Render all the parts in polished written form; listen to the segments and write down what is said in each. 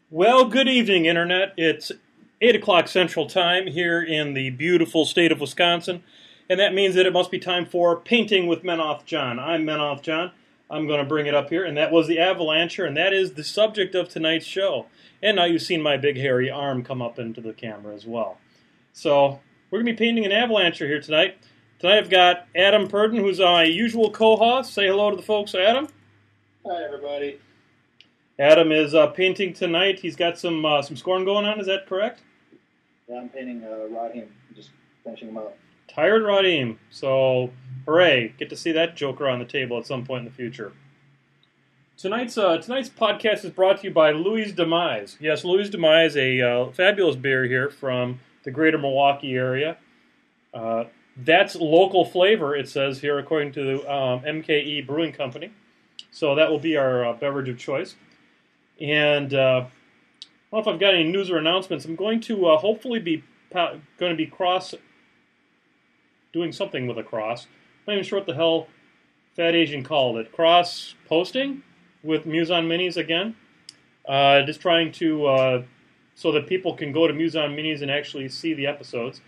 Well, good evening, Internet. It's 8 o'clock Central Time here in the beautiful state of Wisconsin, and that means that it must be time for Painting with MenothJohn. I'm MenothJohn. I'm going to bring it up here, and that was the Avalancher, and that is the subject of tonight's show. And now you've seen my big hairy arm come up into the camera as well. So, we're going to be painting an Avalancher here tonight. Tonight I've got Adam Purdon, who's my usual co-host. Say hello to the folks, Adam. Hi, everybody. Adam is painting tonight. He's got some scoring going on. Is that correct? Yeah, I'm painting Rodham. I'm just finishing him up. Tired Rodham. So, hooray! Get to see that joker on the table at some point in the future. Tonight's podcast is brought to you by Louis Demise. Yes, Louis Demise, a fabulous beer here from the greater Milwaukee area. That's local flavor, it says here, according to MKE Brewing Company. So that will be our beverage of choice. And I don't know if I've got any news or announcements. I'm going to hopefully be doing something with a cross. I'm not even sure what the hell Fat Asian called it. Cross posting with MenothJohn Minis again. Just trying to so that people can go to MenothJohn Minis and actually see the episodes.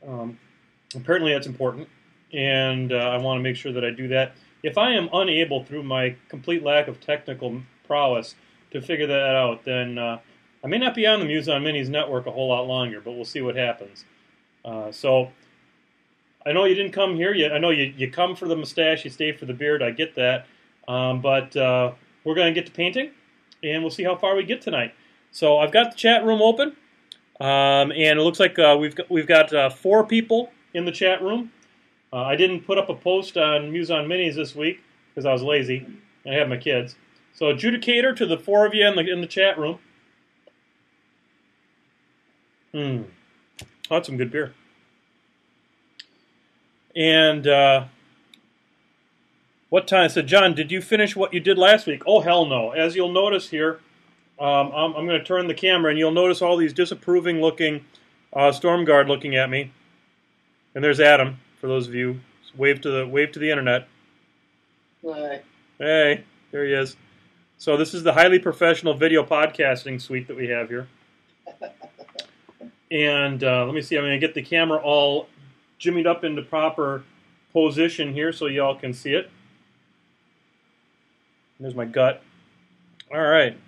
Apparently that's important, and I want to make sure that I do that. If I am unable, through my complete lack of technical prowess, to figure that out, then I may not be on the MenothJohn Minis network a whole lot longer, but we'll see what happens. So I know you didn't come here. I know you come for the mustache, you stay for the beard, I get that. But we're going to get to painting, and we'll see how far we get tonight. So I've got the chat room open, and it looks like we've got 4 people in the chat room. I didn't put up a post on MenothJohn Minis this week because I was lazy. I have my kids. So adjudicator to the 4 of you in the chat room. Oh, that's some good beer. And what time? So John, did you finish what you did last week? Oh, hell no. As you'll notice here, I'm going to turn the camera, and you'll notice all these disapproving-looking storm guard looking at me. And there's Adam, for those of you. Wave to the internet. Hi. Hey, there he is. So this is the highly professional video podcasting suite that we have here. And let me see, I'm going to get the camera all jimmied up into proper position here so y'all can see it. There's my gut. All right.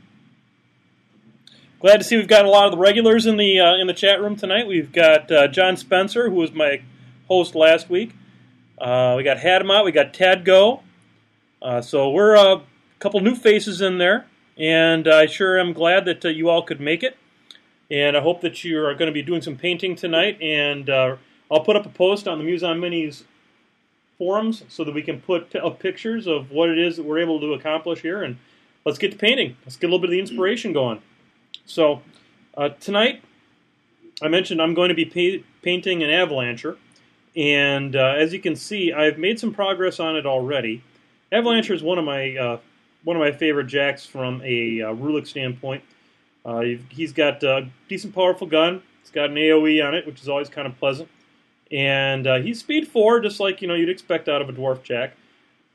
Glad to see we've got a lot of the regulars in the chat room tonight. We've got John Spencer, who was my host last week. We got Hadamot, we got Tadgo. So we're a couple new faces in there, and I sure am glad that you all could make it. And I hope that you are going to be doing some painting tonight, and I'll put up a post on the MenothJohn Minis forums so that we can put up pictures of what it is that we're able to accomplish here, and let's get to painting. Let's get a little bit of the inspiration going. So tonight, I mentioned I'm going to be painting an Avalancher, and as you can see, I've made some progress on it already. Avalancher is one of my favorite jacks from a Rulick standpoint. He's got a decent, powerful gun. It's got an AOE on it, which is always kind of pleasant. And he's speed 4, just like you'd expect out of a dwarf jack.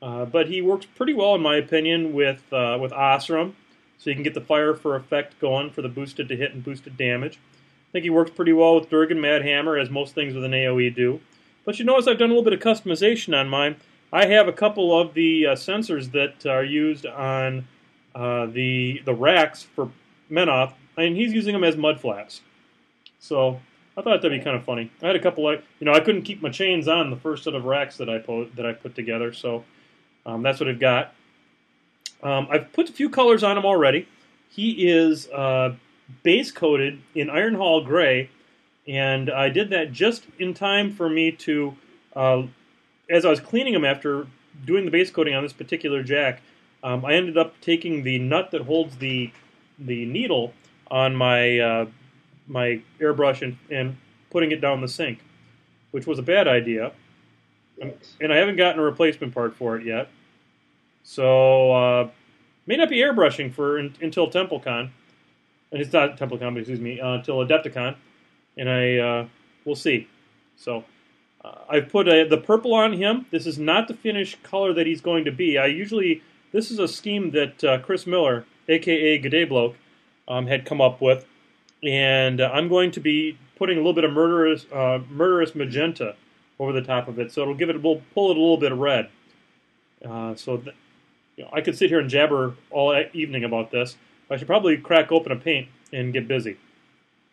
But he works pretty well, in my opinion, with Osram, so you can get the fire for effect going for the boosted to hit and boosted damage. I think he works pretty well with Durgan Madhammer, as most things with an AOE do. But you notice I've done a little bit of customization on mine. I have a couple of the sensors that are used on the racks for Menoth, and he's using them as mud flaps. So I thought that'd be kind of funny. I had a couple of, I couldn't keep my chains on the first set of racks that I put together, so that's what I've got. I've put a few colors on him already. He is base coated in Iron Hall Gray, and I did that just in time for me to, as I was cleaning him after doing the base coating on this particular jack, I ended up taking the nut that holds the needle on my my airbrush and putting it down the sink, which was a bad idea. And I haven't gotten a replacement part for it yet. So may not be airbrushing until TempleCon. And it's not TempleCon, but excuse me, until Adepticon. And we'll see. So I've put the purple on him. This is not the finished color that he's going to be. This is a scheme that Chris Miller, a.k.a. G'day Bloke, had come up with, and I'm going to be putting a little bit of murderous magenta over the top of it, so it'll pull it a little bit of red. I could sit here and jabber all evening about this. I should probably crack open a paint and get busy.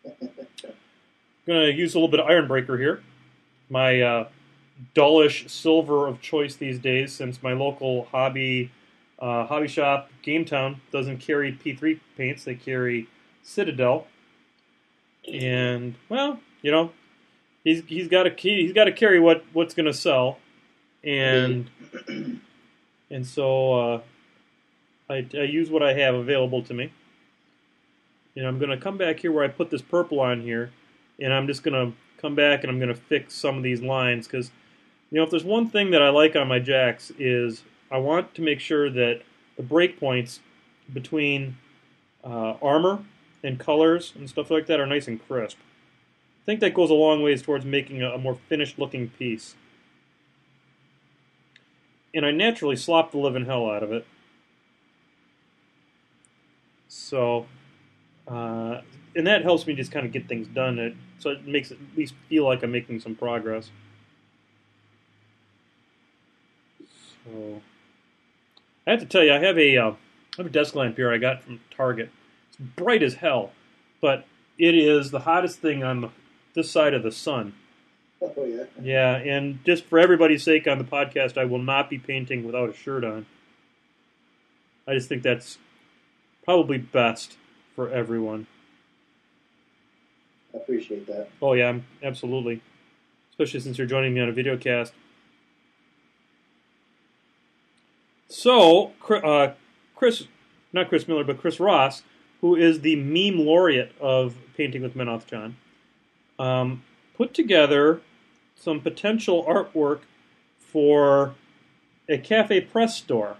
I'm going to use a little bit of Iron Breaker here, my dullish silver of choice these days, since my local hobby shop, GameTown, doesn't carry P3 paints. They carry Citadel, and well, he's got to carry what's going to sell, and so I use what I have available to me. And I'm going to come back here where I put this purple on here, and I'm just going to come back and I'm going to fix some of these lines, because if there's one thing that I like on my jacks is I want to make sure that the breakpoints between armor and colors and stuff like that are nice and crisp. I think that goes a long ways towards making a more finished looking piece. And I naturally slop the living hell out of it. So, and that helps me just kind of get things done. So it makes it at least feel like I'm making some progress. So, I have to tell you, I have a desk lamp here I got from Target. It's bright as hell, but it is the hottest thing on this side of the sun. Oh, yeah. Yeah, and just for everybody's sake on the podcast, I will not be painting without a shirt on. I just think that's probably best for everyone. I appreciate that. Oh, yeah, absolutely. Especially since you're joining me on a video cast. So, not Chris Miller, but Chris Ross, who is the meme laureate of Painting with MenothJohn, put together some potential artwork for a cafe press store.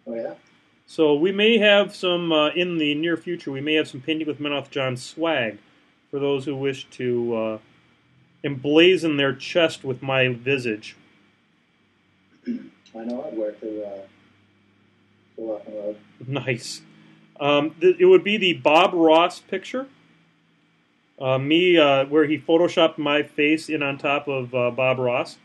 Oh, yeah? So we may have some, in the near future, we may have some Painting with MenothJohn swag for those who wish to emblazon their chest with my visage. I know I'd wear it to Rock and Road. Nice. It would be the Bob Ross picture. Where he photoshopped my face in on top of Bob Ross.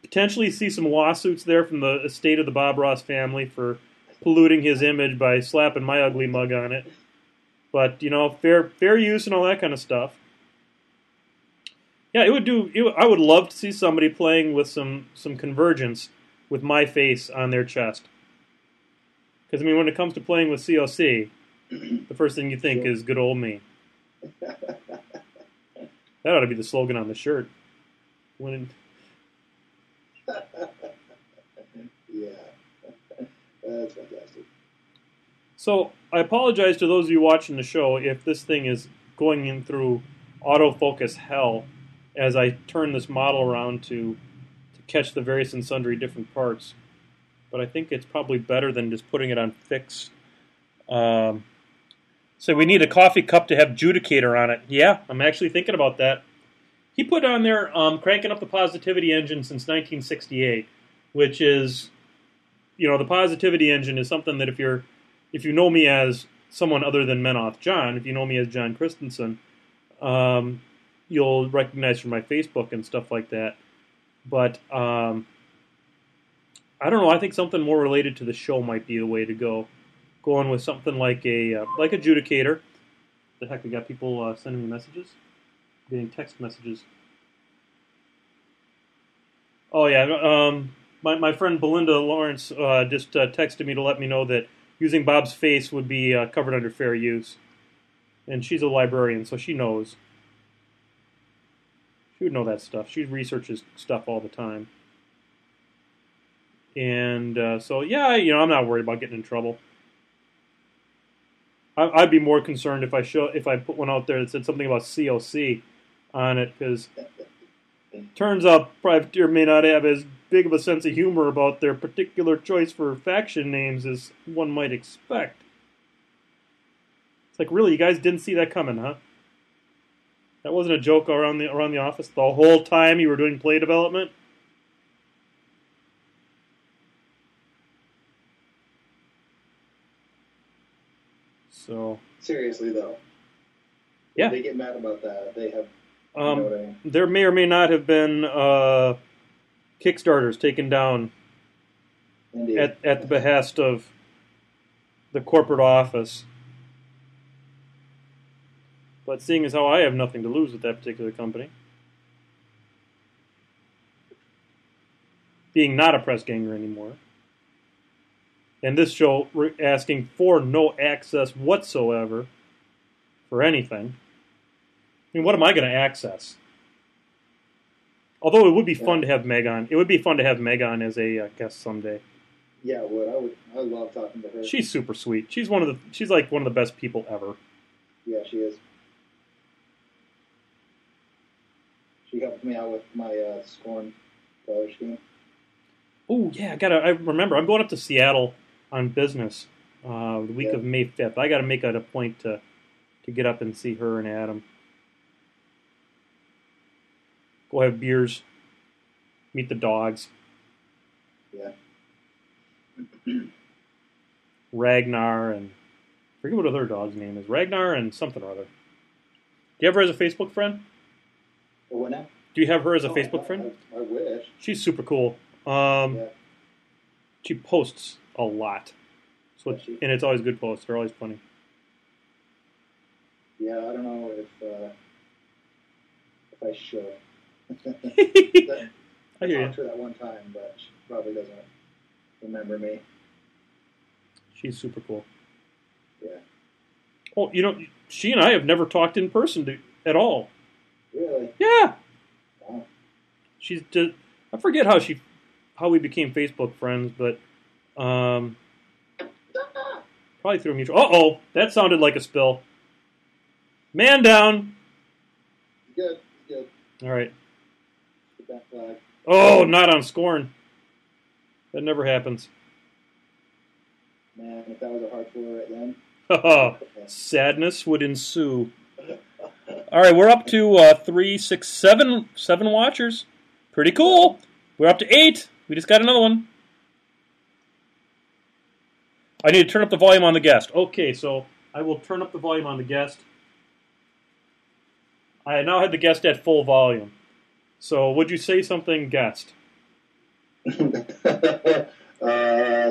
Potentially see some lawsuits there from the estate of the Bob Ross family for polluting his image by slapping my ugly mug on it. But, fair use and all that kind of stuff. Yeah, I would love to see somebody playing with some convergence with my face on their chest. Because, when it comes to playing with COC, the first thing you think is good old me. That ought to be the slogan on the shirt. Yeah, that's fantastic. So, I apologize to those of you watching the show if this thing is going in through autofocus hell as I turn this model around to catch the various and sundry different parts. But I think it's probably better than just putting it on fixed. So we need a coffee cup to have Judicator on it. Yeah, I'm actually thinking about that. He put on there cranking up the positivity engine since 1968, which is, the positivity engine is something that if you know me as someone other than MenothJohn, if you know me as John Christensen, you'll recognize from my Facebook and stuff like that. But I don't know. I think something more related to the show might be the way to go. Going with something like a Judicator. The heck, we got people sending me messages? Getting text messages. Oh, yeah. My friend Belinda Lawrence just texted me to let me know that using Bob's face would be covered under fair use. And she's a librarian, so she knows. She would know that stuff. She researches stuff all the time. And so, yeah, I'm not worried about getting in trouble. I'd be more concerned if I put one out there that said something about COC on it, because it turns out Privateer may not have as big of a sense of humor about their particular choice for faction names as one might expect. It's like, really, you guys didn't see that coming, huh? That wasn't a joke around the office the whole time you were doing play development? So seriously though, yeah, if they get mad about that. They have. You know what I mean? There may or may not have been Kickstarters taken down at the behest of the corporate office. But seeing as how I have nothing to lose with that particular company, being not a press ganger anymore, and this show asking for no access whatsoever for anything, I mean, what am I going to access? Although it would be fun to have Meg on. It would be fun to have Meg on as a guest someday. Yeah, it would. I love talking to her. She's super sweet. She's like one of the best people ever. Yeah, she is. She helped me out with my Scorn college game. Oh yeah, I remember. I'm going up to Seattle on business the week of May 5th. I got to make it a point to get up and see her and Adam. Go have beers, meet the dogs. Yeah. Ragnar and I forget what other dog's name is. Ragnar and something or other. Do you have her as a Facebook friend? What now? Do you have her as a Facebook friend? I wish. She's super cool. She posts a lot. So and it's always good posts. They're always funny. Yeah, I don't know if I should. I hear you. I talked to her that one time, but she probably doesn't remember me. She's super cool. Yeah. Oh, she and I have never talked in person at all. Really? Yeah. Wow. She's just, I forget how we became Facebook friends, but probably through a mutual. Uh-oh, that sounded like a spill. Man down. Good. All right. Get that flag. Oh, not on Scorn. That never happens. Man, if that was a hard floor right then. Sadness would ensue. All right, we're up to 3, 6, 7 watchers. Pretty cool. We're up to 8. We just got another one. I need to turn up the volume on the guest. Okay, so I will turn up the volume on the guest. I now had the guest at full volume. So would you say something, guest?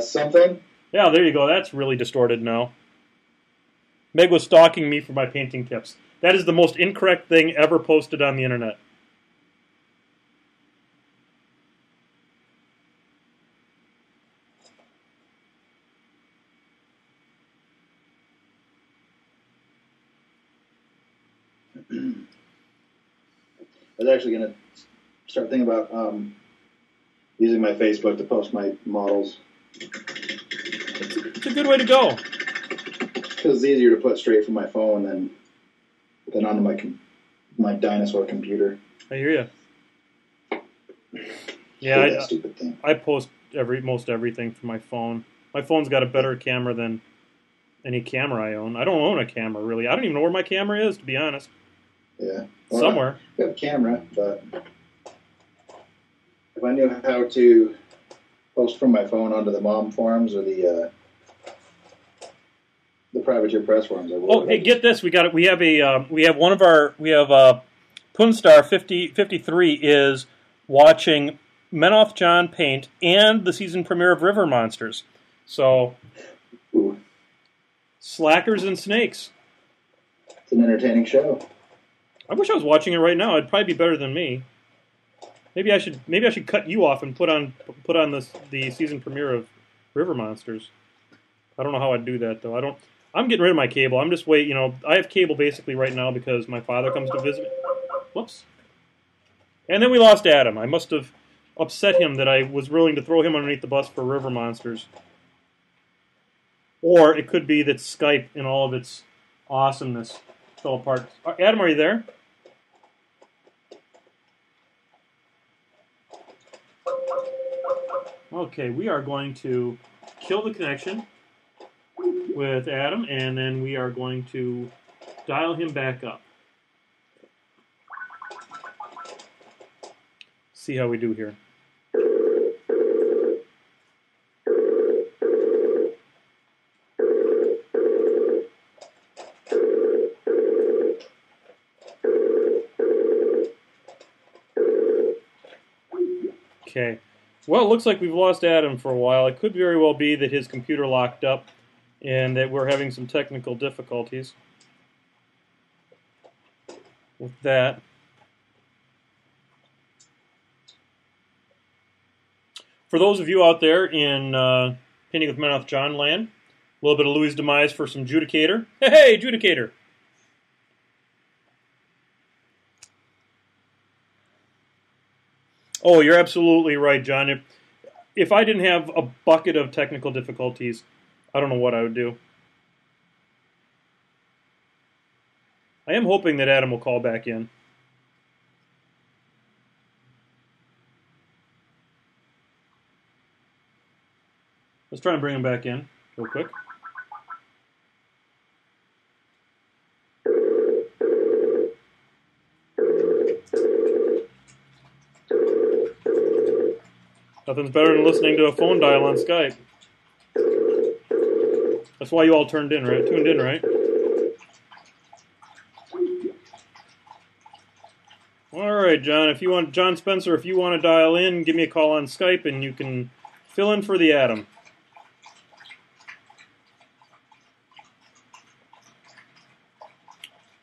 Something? Yeah, there you go. That's really distorted now. Meg was stalking me for my painting tips. That is the most incorrect thing ever posted on the internet. I was actually going to start thinking about using my Facebook to post my models. It's a good way to go. Because it's easier to put straight from my phone than onto my dinosaur computer. I hear you. Yeah, that stupid thing. I post most everything from my phone. My phone's got a better camera than any camera I own. I don't own a camera, really. I don't even know where my camera is, to be honest. Yeah. Well, somewhere. I have a camera, but if I knew how to post from my phone onto the mom forums or the privateer press forums, I would. Oh, hey, get this! We have Punstar 53 is watching MenothJohn paint and the season premiere of River Monsters. So, slackers and snakes. It's an entertaining show. I wish I was watching it right now. It'd probably be better than me. Maybe I should cut you off and put on the season premiere of River Monsters. I don't know how I'd do that though. I'm getting rid of my cable. I'm just waiting. I have cable basically right now because my father comes to visit me. Whoops. And then we lost Adam. I must have upset him that I was willing to throw him underneath the bus for River Monsters. Or it could be that Skype in all of its awesomeness fell apart. Adam, are you there? Okay, we are going to kill the connection with Adam, and then we are going to dial him back up. See how we do here. Okay. Well, it looks like we've lost Adam for a while. It could very well be that his computer locked up and that we're having some technical difficulties with that. For those of you out there in Painting with MenothJohn land, a little bit of Louis' demise for some Judicator. Hey, Judicator! Oh, you're absolutely right, John. If I didn't have a bucket of technical difficulties, I don't know what I would do. I am hoping that Adam will call back in. Let's try and bring him back in real quick. Nothing's better than listening to a phone dial on Skype. That's why you all tuned in, right? All right, John. John Spencer, if you want to dial in, give me a call on Skype, and you can fill in for the Adam.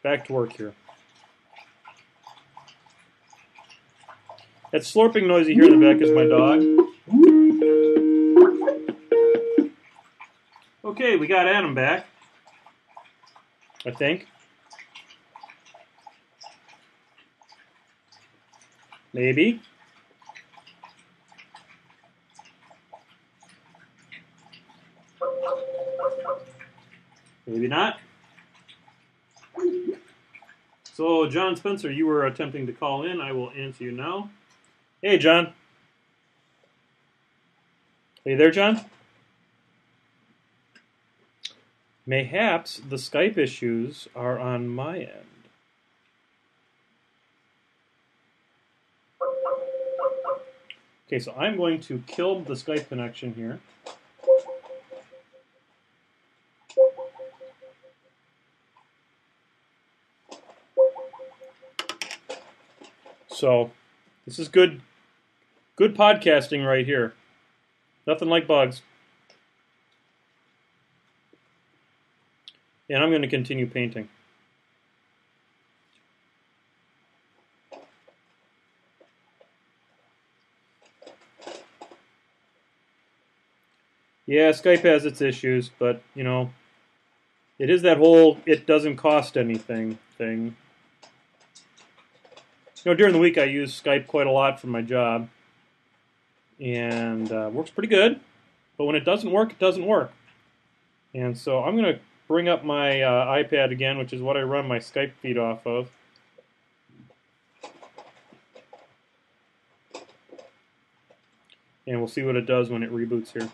Back to work here. That slurping noise you hear in the back is my dog. Okay, we got Adam back, I think. Maybe. Maybe not. So, John Spencer, you were attempting to call in. I will answer you now. Hey, John. Are you there, John? Mayhaps the Skype issues are on my end. Okay, so I'm going to kill the Skype connection here. So, this is good podcasting right here. Nothing like bugs. And I'm going to continue painting. Yeah, Skype has its issues, but, you know, it is that whole it doesn't cost anything thing. You know, during the week I use Skype quite a lot for my job. And works pretty good. But when it doesn't work, it doesn't work. And so I'm going to bring up my iPad again, which is what I run my Skype feed off of. And we'll see what it does when it reboots here.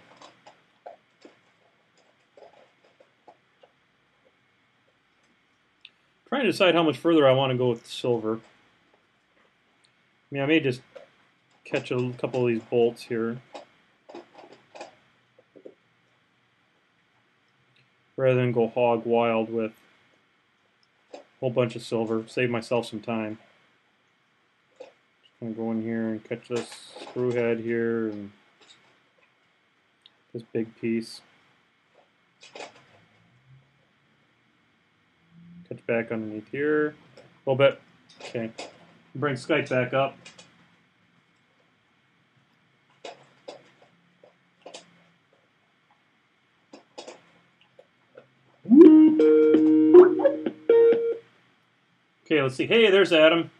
Trying to decide how much further I want to go with silver. I mean, I may just catch a couple of these bolts here, rather than go hog wild with a whole bunch of silver. Save myself some time. Just going to go in here and catch this screw head here and this big piece. Catch back underneath here a little bit. Okay. Bring Skype back up. Okay, let's see. Hey, there's Adam.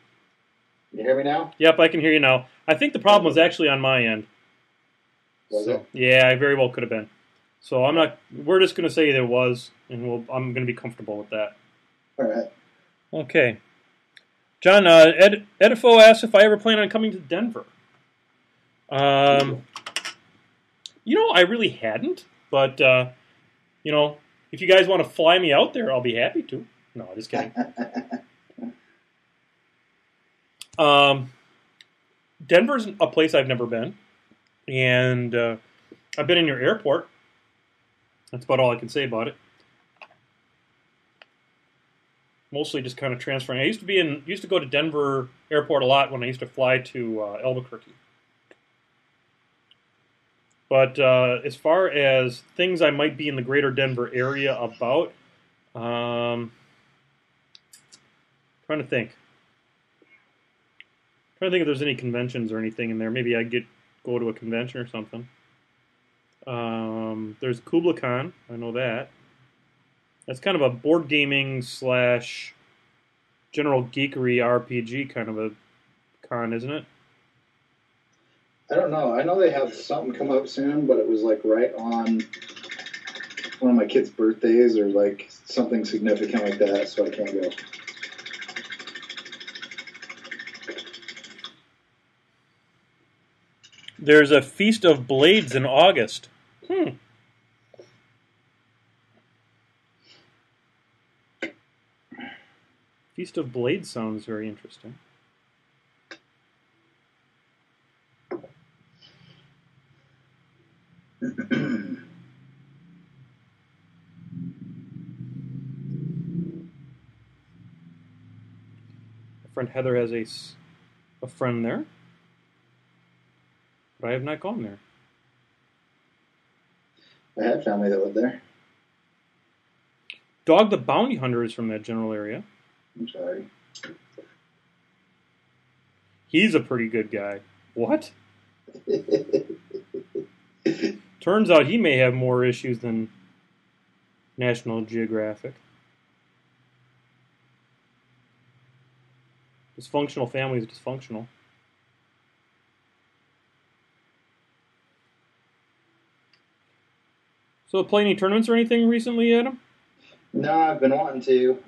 You hear me now? Yep, I can hear you now. I think the problem was actually on my end. Was it? Yeah, I very well could have been. So I'm not. We're just going to say there was, and I'm going to be comfortable with that. All right. Okay. John, Edifo asked if I ever plan on coming to Denver. You know, I really hadn't, but you know, if you guys want to fly me out there, I'll be happy to. No, just kidding. Denver's a place I've never been, and I've been in your airport. That's about all I can say about it. Mostly just kind of transferring. I used to go to Denver Airport a lot when I used to fly to Albuquerque. But as far as things I might be in the greater Denver area about, trying to think. Trying to think if there's any conventions or anything in there. Maybe I'd go to a convention or something. There's Kubla Khan. I know that. That's kind of a board gaming / general geekery RPG kind of a con, isn't it? I don't know. I know they have something come up soon, but it was like right on one of my kids' birthdays or like something significant like that, so I can't go. There's a Feast of Blades in August. Feast of Blades sounds very interesting. My friend Heather has a friend there, but I have not gone there. I had family that lived there. Dog the Bounty Hunter is from that general area. I'm sorry. He's a pretty good guy. What? Turns out he may have more issues than National Geographic. Dysfunctional family is dysfunctional. So, play any tournaments or anything recently, Adam? No, I've been wanting to.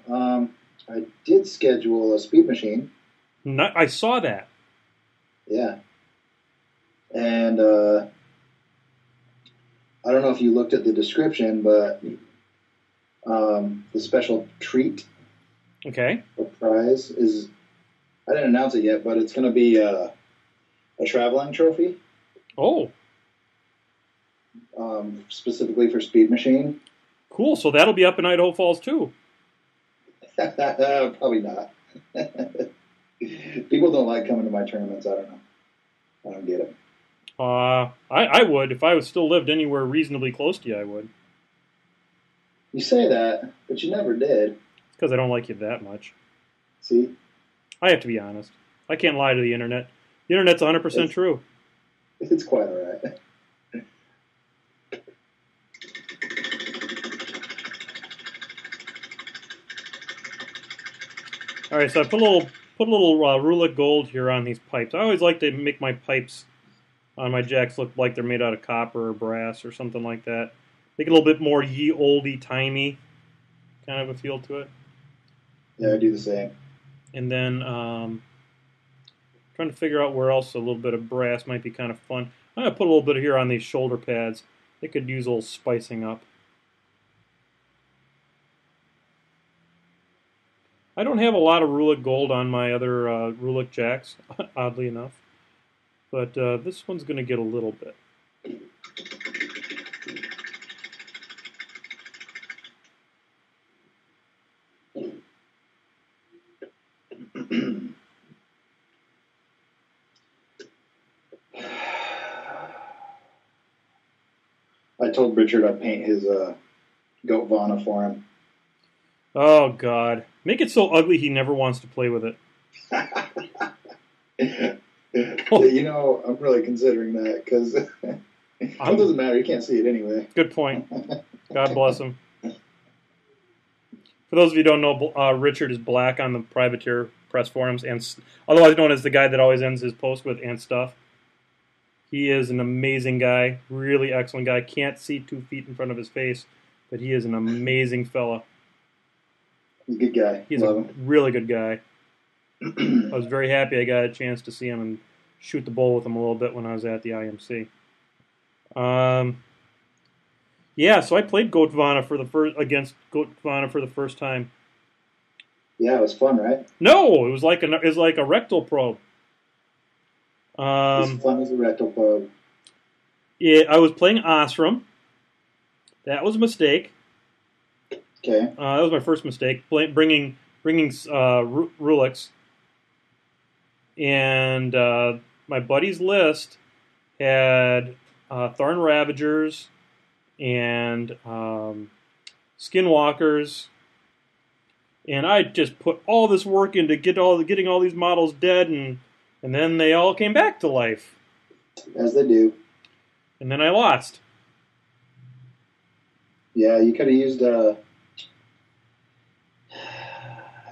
I did schedule a speed machine. I saw that. Yeah. And I don't know if you looked at the description, but the special treat or prize is, I didn't announce it yet, but it's going to be a traveling trophy. Oh. Specifically for Speed Machine. Cool. So that'll be up in Idaho Falls too. Probably not. People don't like coming to my tournaments. I don't know. I don't get it. I would. If I still lived anywhere reasonably close to you, I would. You say that, but you never did. It's because I don't like you that much. See? I have to be honest. I can't lie to the internet. The internet's 100% true. It's quite all right. All right, so I put a little Rulic gold here on these pipes. I always like to make my pipes on my jacks look like they're made out of copper or brass or something like that. Make it a little bit more ye olde timey kind of a feel to it. Yeah, I do the same. And then trying to figure out where else a little bit of brass might be kind of fun. I'm going to put a little bit here on these shoulder pads. They could use a little spicing up. I don't have a lot of Rulic gold on my other Rulic jacks, oddly enough. But this one's going to get a little bit. I told Richard I'd paint his goat Vana for him. Oh, God. Make it so ugly he never wants to play with it. You know, I'm really considering that, because it doesn't matter. You can't see it anyway. Good point. God bless him. For those of you who don't know, Richard is black on the Privateer press forums, and otherwise known as the guy that always ends his post with "and stuff." He is an amazing guy, really excellent guy. Can't see 2 feet in front of his face, but he is an amazing fella. He's a good guy. He's a really good guy. I was very happy I got a chance to see him and shoot the bull with him a little bit when I was at the IMC. Yeah, so I played Goat Vana against Goat Vana for the first time. Yeah, it was fun, right? No, it was like a rectal probe. As fun as a rectal probe. Yeah, I was playing Osram. That was a mistake. Okay. That was my first mistake. Bringing Rulics. And my buddy's list had Thorn Ravagers and Skinwalkers. And I just put all this work into getting all these models dead, and then they all came back to life. As they do. And then I lost. Yeah, you could have used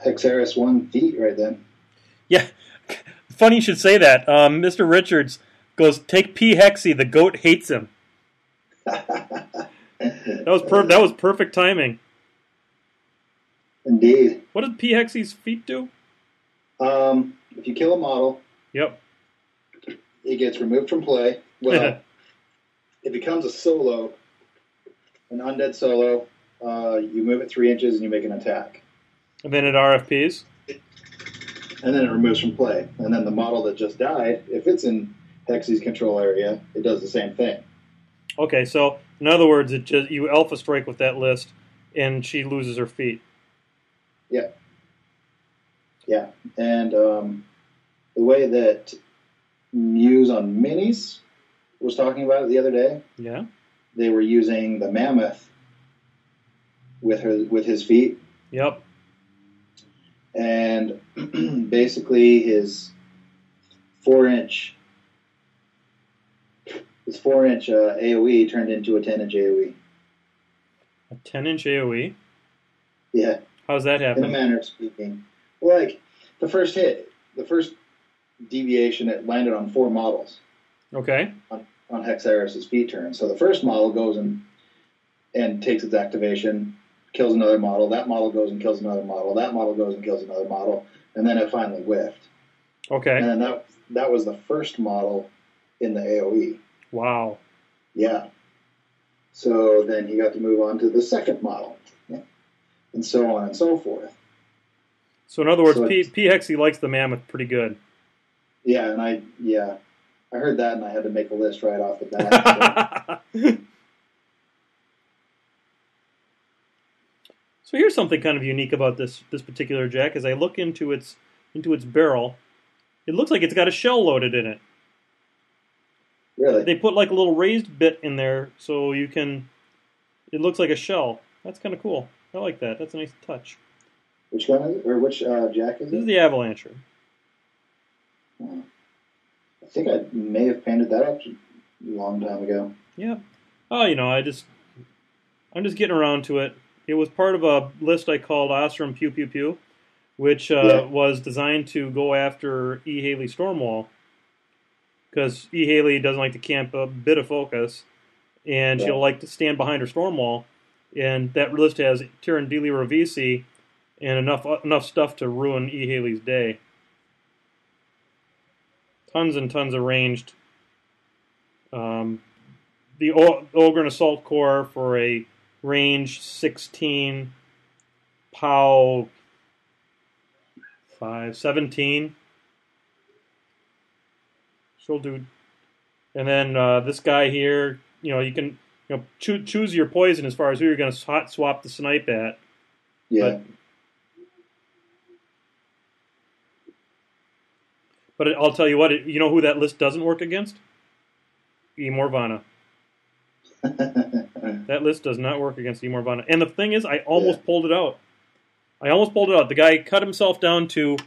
Hexeris 1 feet right then. Yeah, funny you should say that. Mr. Richards goes, take P. Hexy, the goat hates him. That was perfect timing. Indeed. What does P. Hexy's feet do? If you kill a model, yep, it gets removed from play. Well, it becomes a solo, an undead solo. You move it 3 inches and you make an attack. And then it RFPs? And then it removes from play. And then the model that just died, if it's in Hexy's control area, it does the same thing. Okay, so in other words, you Alpha Strike with that list, and she loses her feet. Yeah. Yeah. And the way that Muse on Minis was talking about it the other day, yeah, they were using the Mammoth with his feet. Yep. And basically his 4-inch AoE turned into a 10-inch AoE. A 10-inch AoE? Yeah. How's that happen? In a manner of speaking. Like, the first deviation, it landed on 4 models. Okay. On Hexeris' feet turn. So the first model goes and takes its activation, kills another model. That model goes and kills another model. That model goes and kills another model. And then it finally whiffed. Okay. And then that was the first model in the AoE. Wow. Yeah. So then he got to move on to the second model. And so on and so forth. So in other words, P. Hexy likes the Mammoth pretty good. Yeah, and I heard that and I had to make a list right off the bat. So here's something kind of unique about this particular jack. As I look into its barrel, it looks like it's got a shell loaded in it. Really? They put like a little raised bit in there so you can. It looks like a shell. That's kind of cool. I like that. That's a nice touch. Which gun is it? Or which jack is it? This is the Avalancher. I think I may have painted that up a long time ago. Yeah. Oh, I'm just getting around to it. It was part of a list I called Ostrom Pew Pew Pew, which was designed to go after E. Haley Stormwall. Because E. Haley doesn't like to camp a bit of focus, and she'll like to stand behind her Stormwall. And that list has Tirandili Ravisi and enough stuff to ruin E. Haley's day. Tons and tons of ranged. The Ogryn Assault Corps for a range 16, POW 17. She'll do. And then this guy here, you can choose your poison as far as who you're going to hot swap the snipe at. Yeah. But I'll tell you what, you know who that list doesn't work against? E. Morvana. That list does not work against E. Morvana. And the thing is, I almost pulled it out. The guy cut himself down to...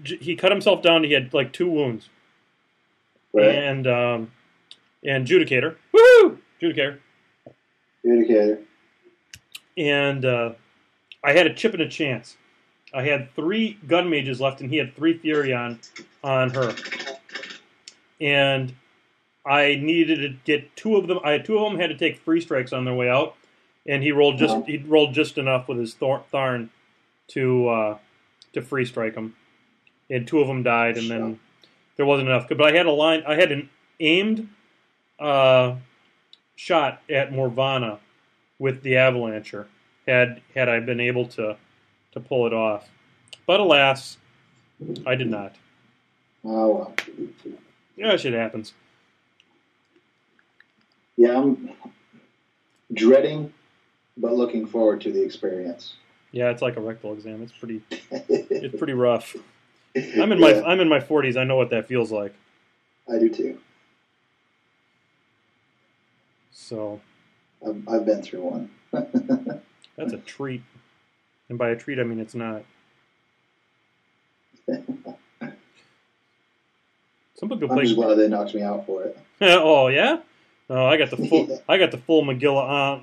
he cut himself down. He had like 2 wounds. Right. And Judicator. Woohoo! Judicator. And I had a chip and a chance. I had 3 gun mages left, and he had 3 Fury on her. And I needed to get 2 of them. 2 of them had to take free strikes on their way out, and he rolled just enough with his Tharn to free strike them. And 2 of them died, and then there wasn't enough. But I had an aimed shot at Morvana with the Avalancher. Had I been able to pull it off, but alas, I did not. Oh well. Yeah, shit happens. Yeah, I'm dreading, but looking forward to the experience. Yeah, it's like a rectal exam. It's pretty rough. I'm in my 40s. I know what that feels like. I do too. So, I've been through one. That's a treat, and by a treat I mean it's not. Some people I'm just glad they knocked me out for it. Oh yeah? No, I got the full. I got the full McGilla.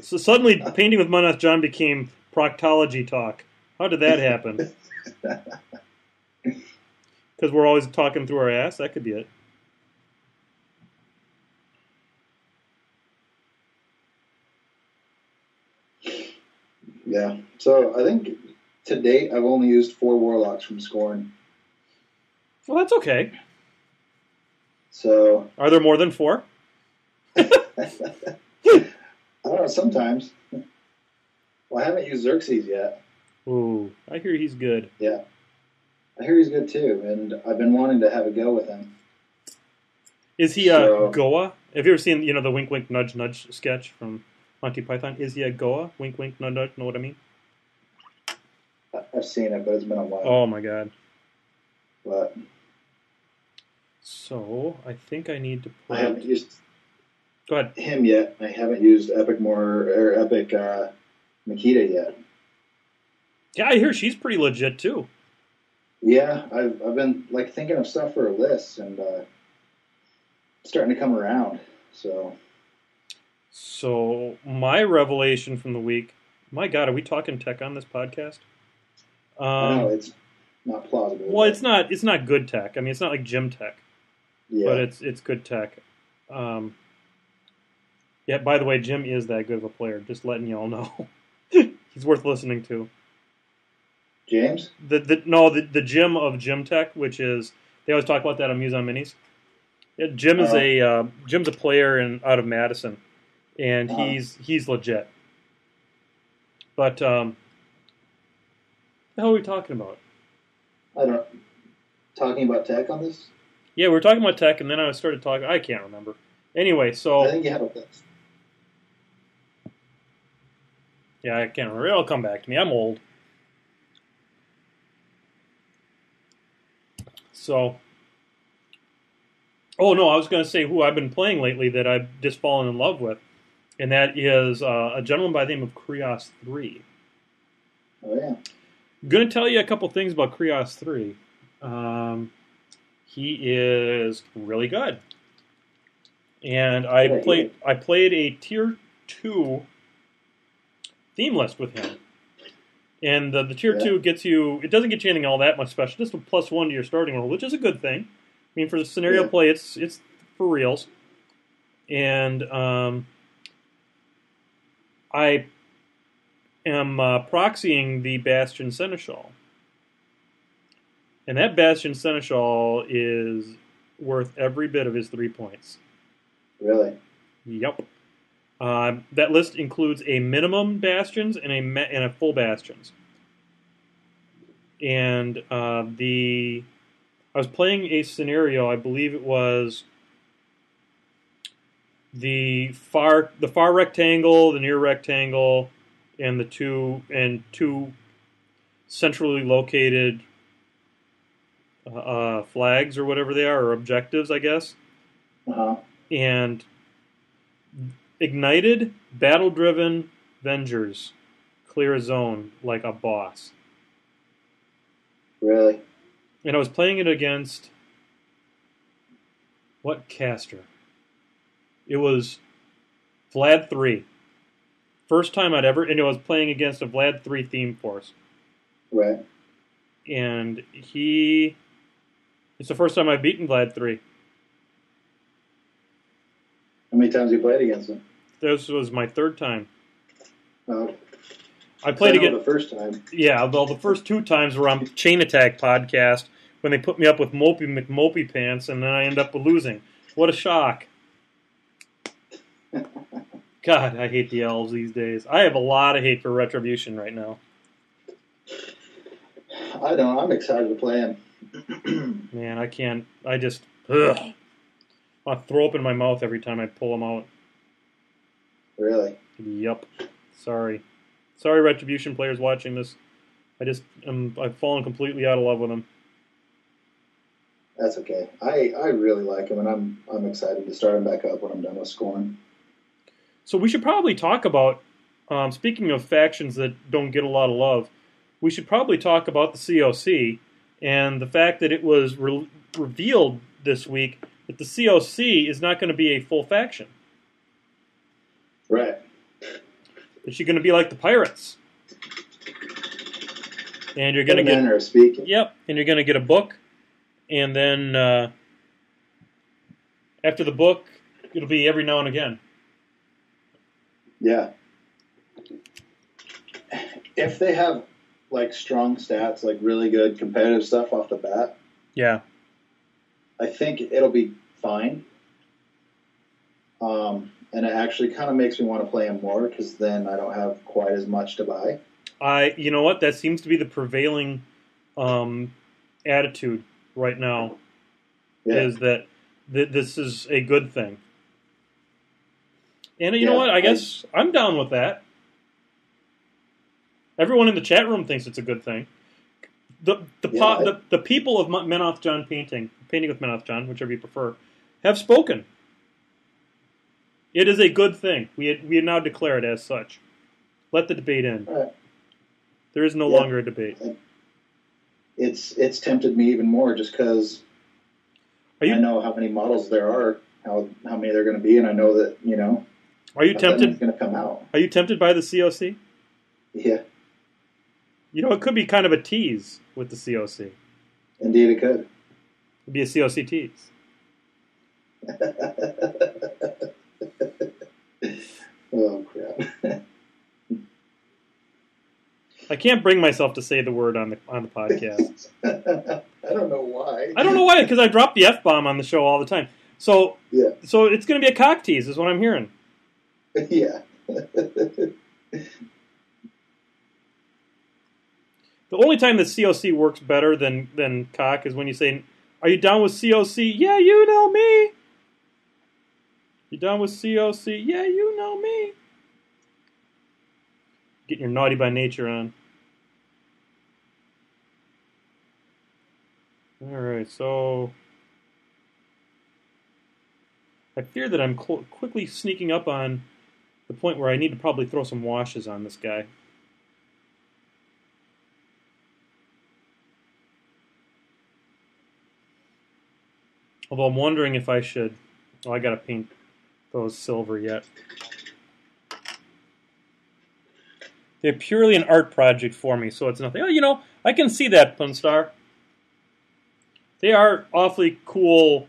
So suddenly, painting with MenothJohn became proctology talk. How did that happen? Because we're always talking through our ass. That could be it. Yeah. So I think to date I've only used 4 warlocks from Scorn. Well, that's okay. So are there more than 4? I don't know. Sometimes. Well, I haven't used Xerxes yet. Ooh, I hear he's good. Yeah, I hear he's good too, and I've been wanting to have a go with him. Is he a Goa? Have you ever seen the wink wink nudge nudge sketch from Monty Python? Is he a Goa? Wink wink nudge nudge. Know what I mean? I've seen it, but it's been a while. Oh my god. But so I think I need to put. I haven't used. Go ahead. Him yet. I haven't used Epic Makita yet. Yeah, I hear she's pretty legit too. Yeah, I've been thinking of stuff for a list and starting to come around. So my revelation from the week. My God, are we talking tech on this podcast? I know it's not plausible. Well, it's not. It's not good tech. I mean, it's not like gym tech. Yeah. But it's good tech. Yeah. By the way, Jim is that good of a player. Just letting you all know. He's worth listening to. James? The Jim of Gym Tech, which is they always talk about that on Muse on Minis. Yeah, Jim is Jim's a player out of Madison, and he's legit. But the hell are we talking about? Talking about tech on this? Yeah, we were talking about tech, and then I started talking. I can't remember. Anyway, so I think you have a list. Yeah, I can't remember. It'll come back to me. I'm old. So, oh no, I was going to say who I've been playing lately that I've just fallen in love with, and that is a gentleman by the name of Krios 3. Oh yeah. I'm going to tell you a couple things about Krios 3. He is really good, and I played a tier 2 theme list with him. And the tier 2 gets you, it doesn't get you anything all that much special, just a +1 to your starting roll, which is a good thing. I mean, for the scenario play, it's for reals. And I am proxying the Bastion Seneschal. And that Bastion Seneschal is worth every bit of his 3 points. Really? Yep. That list includes a minimum bastions and a full bastions. And I was playing a scenario. I believe it was the far rectangle, the near rectangle, and the two centrally located flags or whatever they are, or objectives, I guess. Uh-huh. And ignited, battle-driven Vengers clear a zone like a boss. Really? And I was playing it against what caster? It was Vlad 3. First time I'd ever, and I was playing against a Vlad 3 theme force. Right. And it's the first time I've beaten Vlad 3. How many times you played against him? This was my 3rd time. Oh. I played against the first time. Yeah, well, the first 2 times were on Chain Attack podcast when they put me up with Mopey McMopey pants, and then I end up losing. What a shock! God, I hate the elves these days. I have a lot of hate for Retribution right now. I don't. I'm excited to play him. Man, I can't. I just. Ugh. I throw up in my mouth every time I pull them out. Really? Yup. Sorry, Retribution players watching this I've fallen completely out of love with them. That's okay. I really like them, and I'm excited to start them back up when I'm done with scoring. So we should probably talk about, speaking of factions that don't get a lot of love, we should probably talk about the COC and the fact that it was revealed this week that the COC is not going to be a full faction. Right. Is she going to be like the Pirates? And you're going to get manner of speaking. Yep, and you're going to get a book, and then after the book, it'll be every now and again. Yeah. If they have like strong stats, like really good competitive stuff off the bat, yeah, I think it'll be fine. And it actually kind of makes me want to play them more because then I don't have quite as much to buy. You know what? That seems to be the prevailing attitude right now. Yeah. Is that this is a good thing? And you know what? I guess I'm down with that. Everyone in the chat room thinks it's a good thing. The people of MenothJohn painting with MenothJohn, whichever you prefer, have spoken. It is a good thing. We now declare it as such. Let the debate end. Right. There is no longer a debate. It's tempted me even more just because I know how many models there are, how many there are going to be, and I know that Are you tempted? It's going to come out. Are you tempted by the COC? Yeah. It could be kind of a tease with the COC. Indeed, it could. It'd be a COC tease. Oh, crap. I can't bring myself to say the word on the podcast. I don't know why. I don't know why, because I drop the F-bomb on the show all the time. So it's going to be a cock tease, is what I'm hearing. Yeah. The only time that COC works better than cock is when you say, "Are you down with COC?" "Yeah, you know me." "You down with COC?" "Yeah, you know me." Getting your naughty by nature on. All right, so I fear that I'm quickly sneaking up on the point where I need to probably throw some washes on this guy. Although I'm wondering if I should... Oh, I got to paint those silver yet. They're purely an art project for me, so it's nothing. Oh, I can see that, Punstar. They are awfully cool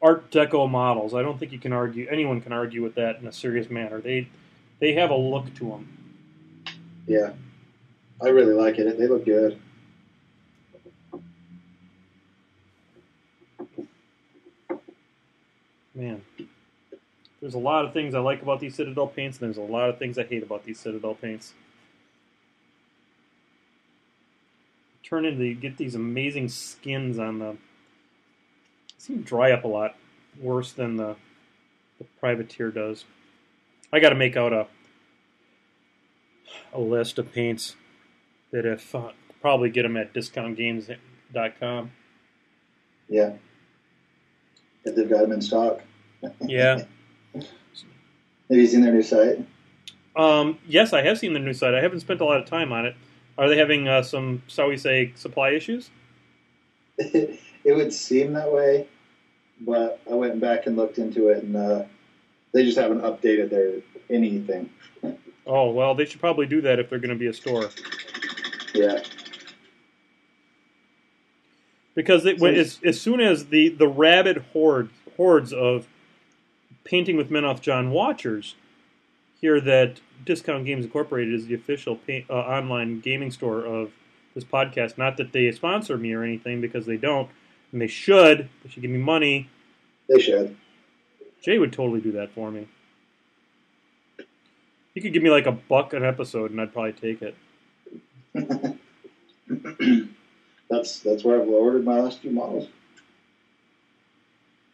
Art Deco models. I don't think anyone can argue with that in a serious manner. They have a look to them. Yeah. I really like it. They look good. Man, there's a lot of things I like about these Citadel paints, and there's a lot of things I hate about these Citadel paints. Get these amazing skins on them. They seem to dry up a lot worse than the Privateer does. I got to make out a list of paints that if probably get them at discountgames.com. Yeah. If they've got them in stock. Yeah. Have you seen their new site? Yes, I have seen the new site. I haven't spent a lot of time on it. Are they having some, shall we say, supply issues? It would seem that way, but I went back and looked into it, and they just haven't updated their anything. Oh, well, they should probably do that if they're going to be a store. Yeah. Because as soon as the rabid hordes of Painting with MenothJohn watchers hear that Discount Games Incorporated is the official online gaming store of this podcast, not that they sponsor me or anything, because they don't, and they should give me money. They should. Jay would totally do that for me. He could give me like $1 an episode, and I'd probably take it. That's where I've ordered my last few models.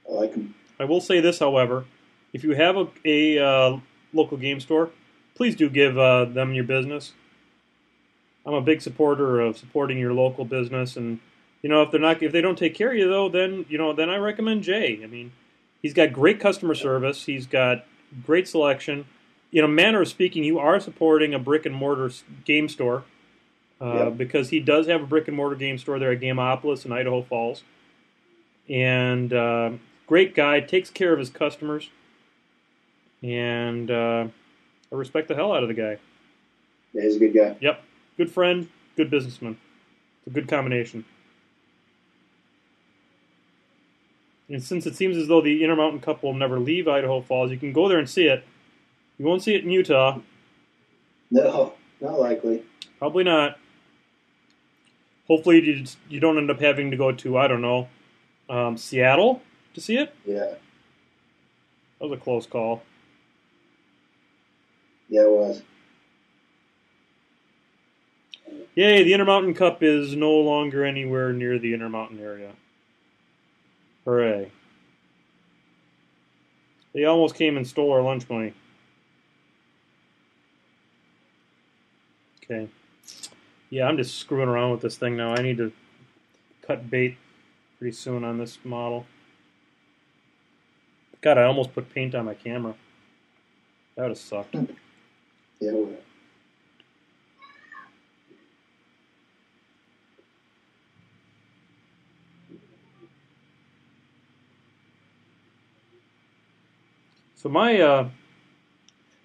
I like them. I will say this, however. If you have a local game store, please do give them your business. I'm a big supporter of supporting your local business, and if they don't take care of you though, then I recommend Jay. I mean, he's got great customer service. He's got great selection. In a manner of speaking, you are supporting a brick and mortar game store because he does have a brick and mortar game store there at Gameopolis in Idaho Falls, and great guy, takes care of his customers, and I respect the hell out of the guy. Yeah, he's a good guy. Yep, good friend, good businessman. It's a good combination. And since it seems as though the Intermountain Cup will never leave Idaho Falls, you can go there and see it. You won't see it in Utah. No, not likely. Probably not. Hopefully you don't end up having to go to, I don't know, Seattle to see it? Yeah. That was a close call. Yeah, it was. Yay, the Intermountain Cup is no longer anywhere near the Intermountain area. Hooray. They almost came and stole our lunch money. Okay. Yeah, I'm just screwing around with this thing now. I need to cut bait pretty soon on this model. God, I almost put paint on my camera. That would have sucked. Yeah, it would.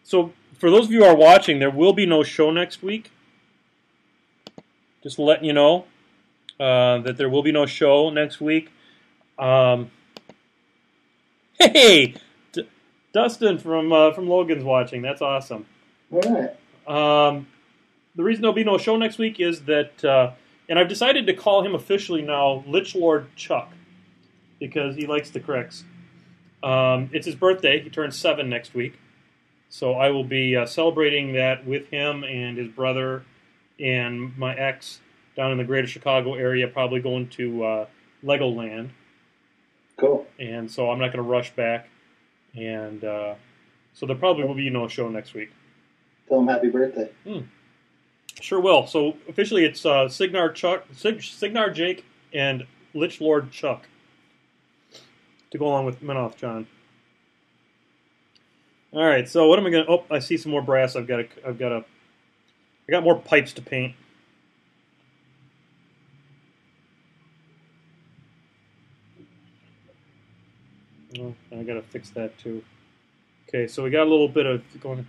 So for those of you who are watching, there will be no show next week. Just letting you know that there will be no show next week. Hey, Dustin from Logan's watching. That's awesome. All right. The reason there'll be no show next week is that, and I've decided to call him officially now Lich Lord Chuck because he likes the cricks. It's his birthday. He turns 7 next week. So I will be celebrating that with him and his brother and my ex down in the greater Chicago area, probably going to Legoland. Cool. And so I'm not going to rush back. And so there probably will be no show next week. Tell him happy birthday. Sure will. So officially it's Signar Jake, and Lich Lord Chuck to go along with MenothJohn. All right, so what am I going to... Oh, I see some more brass. I got more pipes to paint. Oh, I got to fix that too. Okay, so we got a little bit of going.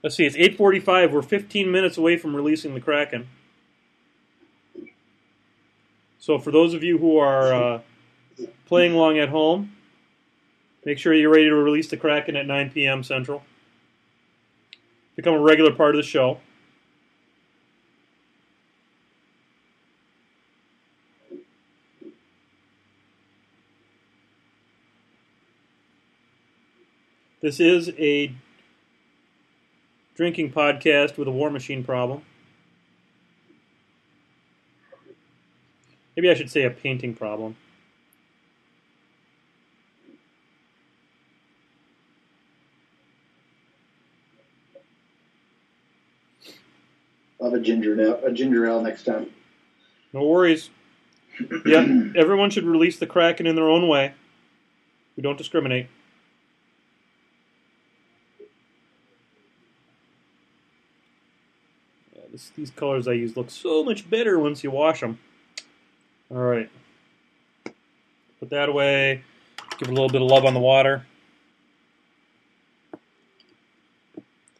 Let's see, it's 8:45. We're 15 minutes away from releasing the Kraken. So for those of you who are playing along at home, make sure you're ready to release the Kraken at 9 p.m. Central. Become a regular part of the show. This is a drinking podcast with a War Machine problem. Maybe I should say a painting problem. I'll have a ginger ale next time. No worries. Yeah, everyone should release the Kraken in their own way. We don't discriminate. Yeah, these colors I use look so much better once you wash them. All right. Put that away. Give it a little bit of love on the water.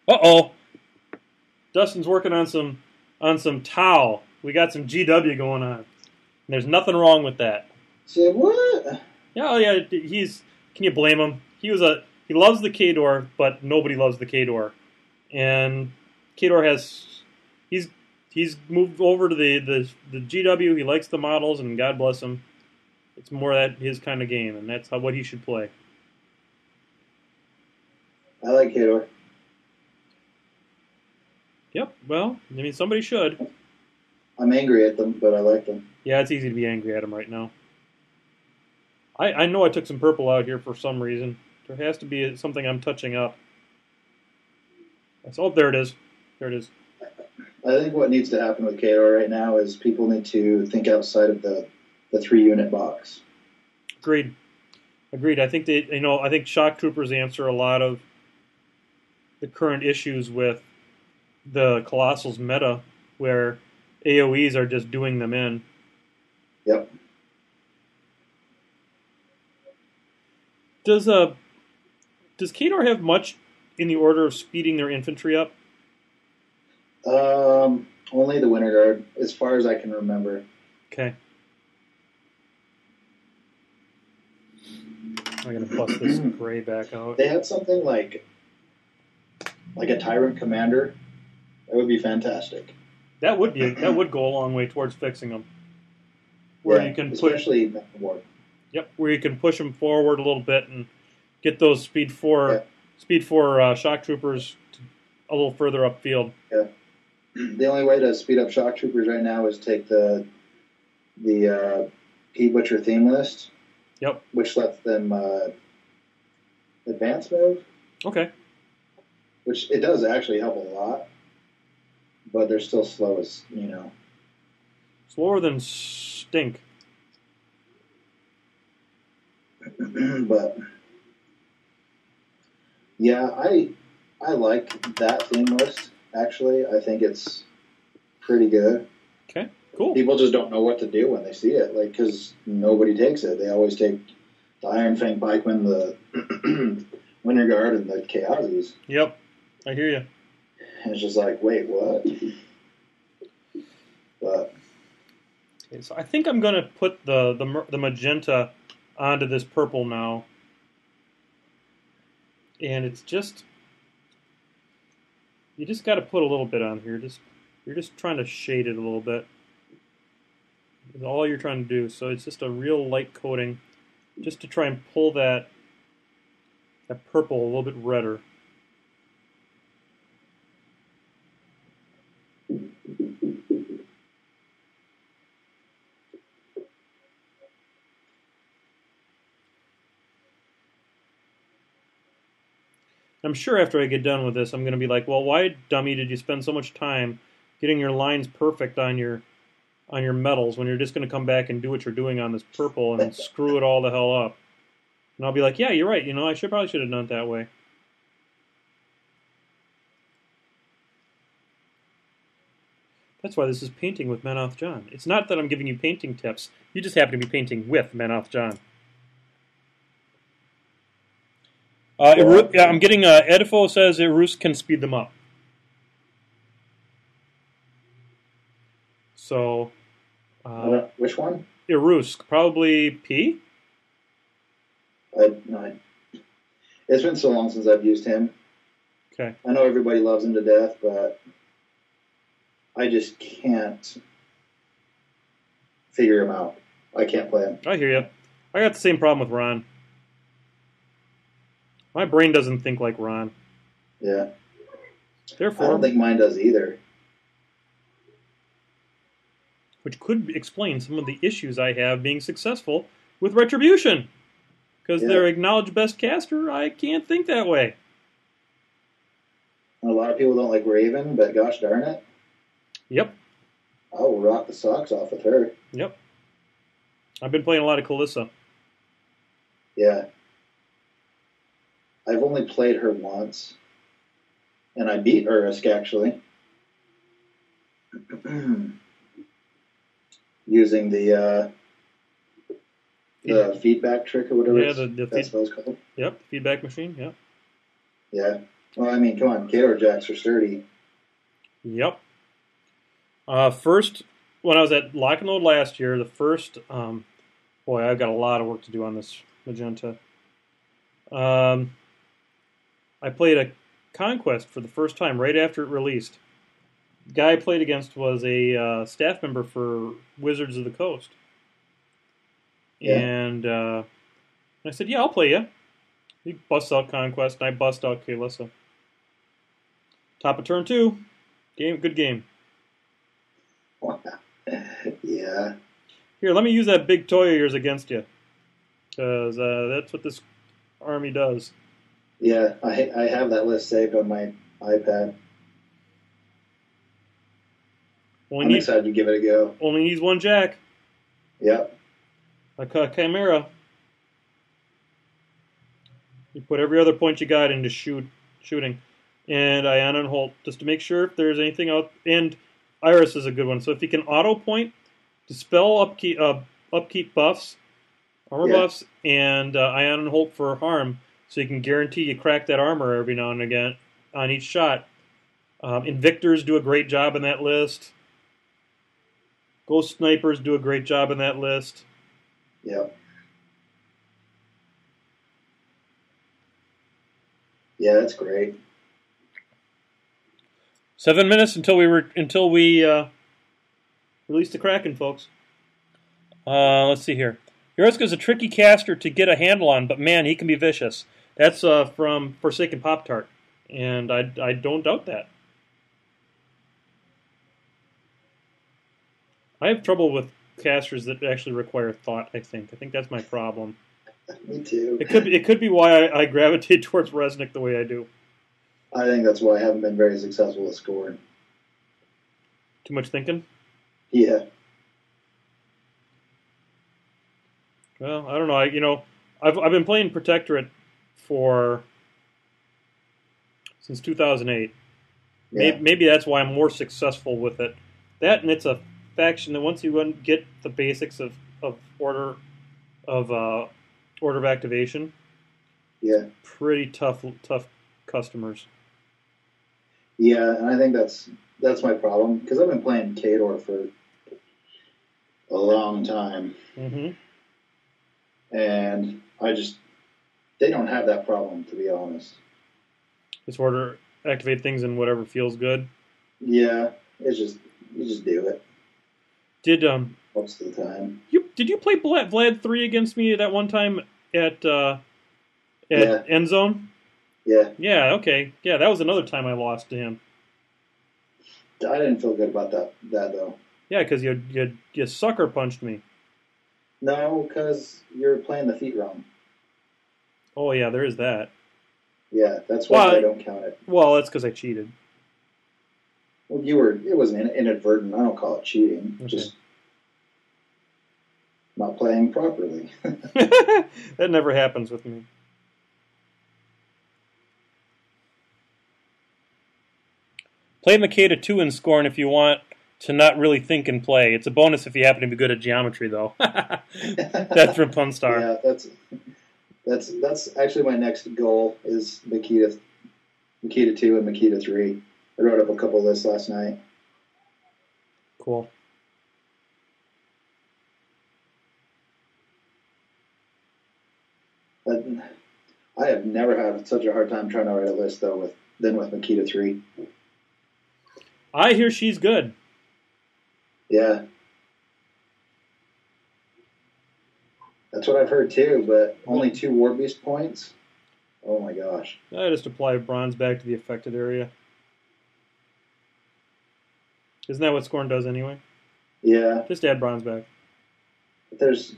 Uh-oh. Dustin's working on some towel. We got some GW going on. And there's nothing wrong with that. Say what? Yeah, oh yeah. Can you blame him? He loves the K-Door, but nobody loves the K-Door. And K-Door he's moved over to the GW. He likes the models, and God bless him. It's more that his kind of game, and that's what he should play. I like K-Door. Yep, well, I mean, somebody should. I'm angry at them, but I like them. Yeah, it's easy to be angry at them right now. I know I took some purple out here for some reason. There has to be something I'm touching up. Oh, there it is. There it is. I think what needs to happen with KO right now is people need to think outside of the 3-unit box. Agreed. I think I think shock troopers answer a lot of the current issues with the Colossals meta, where AOEs are just doing them in. Yep. Does Khador have much in the order of speeding their infantry up? Only the Winter Guard, as far as I can remember. Okay. I'm gonna bust this gray back out. They had something like a Tyrant Commander. That would be fantastic. That would go a long way towards fixing them. Where you can especially Yep, where you can push them forward a little bit and get those speed 4 shock troopers a little further upfield. Yeah. The only way to speed up shock troopers right now is take the P Butcher theme list. Yep. Which lets them advance move. Okay. Which it does actually help a lot, but they're still slow as Slower than stink. But yeah, I like that theme list. Actually, I think it's pretty good. Okay, cool. People just don't know what to do when they see it, because nobody takes it. They always take the Iron Fang Pikemen, the Winter Guard, and the Chaosies. Yep, I hear you. And it's just like, wait, what? But okay, so I think I'm going to put the magenta onto this purple now, and it's just you just got to put a little bit on here. You're just trying to shade it a little bit. That's all you're trying to do. So it's just a real light coating, just to try and pull that purple a little bit redder. I'm sure after I get done with this, I'm going to be like, well, why, dummy, did you spend so much time getting your lines perfect on your metals when you're just going to come back and do what you're doing on this purple and screw it all the hell up? And I'll be like, yeah, you're right. I probably should have done it that way. That's why this is Painting with MenothJohn. It's not that I'm giving you painting tips. You just happen to be painting with MenothJohn. I'm getting Edifo says Irus can speed them up. So, which one? Irus, probably P. No, it's been so long since I've used him. Okay. I know everybody loves him to death, but I just can't figure him out. I can't play him. I hear you. I got the same problem with Ron. My brain doesn't think like Ron. Yeah. Therefore, I don't think mine does either. Which could explain some of the issues I have being successful with Retribution. Because they're acknowledged best caster, I can't think that way. A lot of people don't like Raven, but gosh darn it. Yep. I will rock the socks off with her. Yep. I've been playing a lot of Kalissa. Yeah. I've only played her once. And I beat Urisk, actually. Using the feedback trick or whatever that's what it's called. Yep, feedback machine, yep. Yeah. Well, I mean, come on, Khador Jacks are sturdy. Yep. First, when I was at Lock and Load last year, the first, boy, I've got a lot of work to do on this magenta. I played a Conquest for the first time right after it released. The guy I played against was a staff member for Wizards of the Coast. Yeah. And I said, yeah, I'll play you. He busts out Conquest, and I bust out Kalissa. Top of turn 2. Good game. Yeah. Here, let me use that big toy of yours against you. Because that's what this army does. Yeah, I have that list saved on my iPad. I'm excited to give it a go. Only needs one jack. Yep. A chimera. You put every other point you got into shooting. And Ion and Holt, just to make sure if there's anything out. And Iris is a good one. So if you can auto point, dispel upkeep buffs, armor buffs, and Ion and Holt for harm, so you can guarantee you crack that armor every now and again on each shot. Invictors do a great job in that list. Ghost Snipers do a great job in that list. Yep. Yeah, that's great. 7 minutes until we release the Kraken, folks. Let's see here. Yorusuke's a tricky caster to get a handle on, but man, he can be vicious. That's from Forsaken Pop-Tart, and I don't doubt that. I have trouble with casters that actually require thought, I think that's my problem. Me too. It could be why I gravitate towards Resnick the way I do. I think that's why I haven't been very successful at scoring. Too much thinking? Yeah. Well, I don't know. I've been playing Protectorate since 2008. Yeah. Maybe that's why I'm more successful with it. That, and it's a faction that once you get the basics of order of activation, yeah, pretty tough customers. Yeah, and I think that's my problem because I've been playing Kador for a long time, and they don't have that problem, to be honest. Just order activate things in whatever feels good. Yeah, you just do it. Most of the time. Did you play Vlad 3 against me that one time at End Zone? Yeah. Yeah, okay. Yeah, that was another time I lost to him. I didn't feel good about that though. Yeah, because you sucker punched me. No, because you're playing the feet wrong. Oh, yeah, there is that. Yeah, that's why I don't count it. Well, that's because I cheated. Well, it was inadvertent. I don't call it cheating. Okay. Just not playing properly. That never happens with me. Play Makeda 2 in Scorn if you want to not really think and play. It's a bonus if you happen to be good at geometry, though. That's from Punstar. Yeah, that's actually my next goal is Makeda 2 and Makeda 3. I wrote up a couple of lists last night. Cool. But I have never had such a hard time trying to write a list though than with Makeda 3. I hear she's good. Yeah. That's what I've heard too, but only 2 War Beast points? Oh my gosh. I just apply bronze back to the affected area. Isn't that what Scorn does anyway? Yeah. Just add bronze back. But there's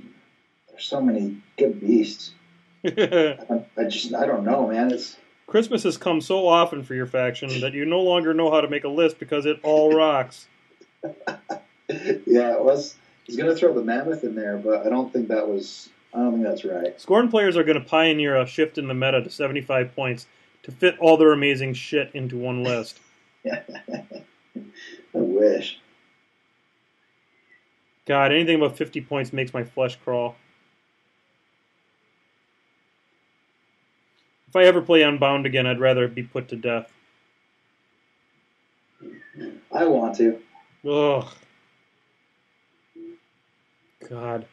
so many good beasts. I don't know, man. Christmas has come so often for your faction that you no longer know how to make a list because it all rocks. Yeah, it was. He's going to throw the mammoth in there, but I don't think that's right. Scorn players are going to pioneer a shift in the meta to 75 points to fit all their amazing shit into one list. I wish. God, anything above 50 points makes my flesh crawl. If I ever play Unbound again, I'd rather be put to death. I want to. Ugh. God.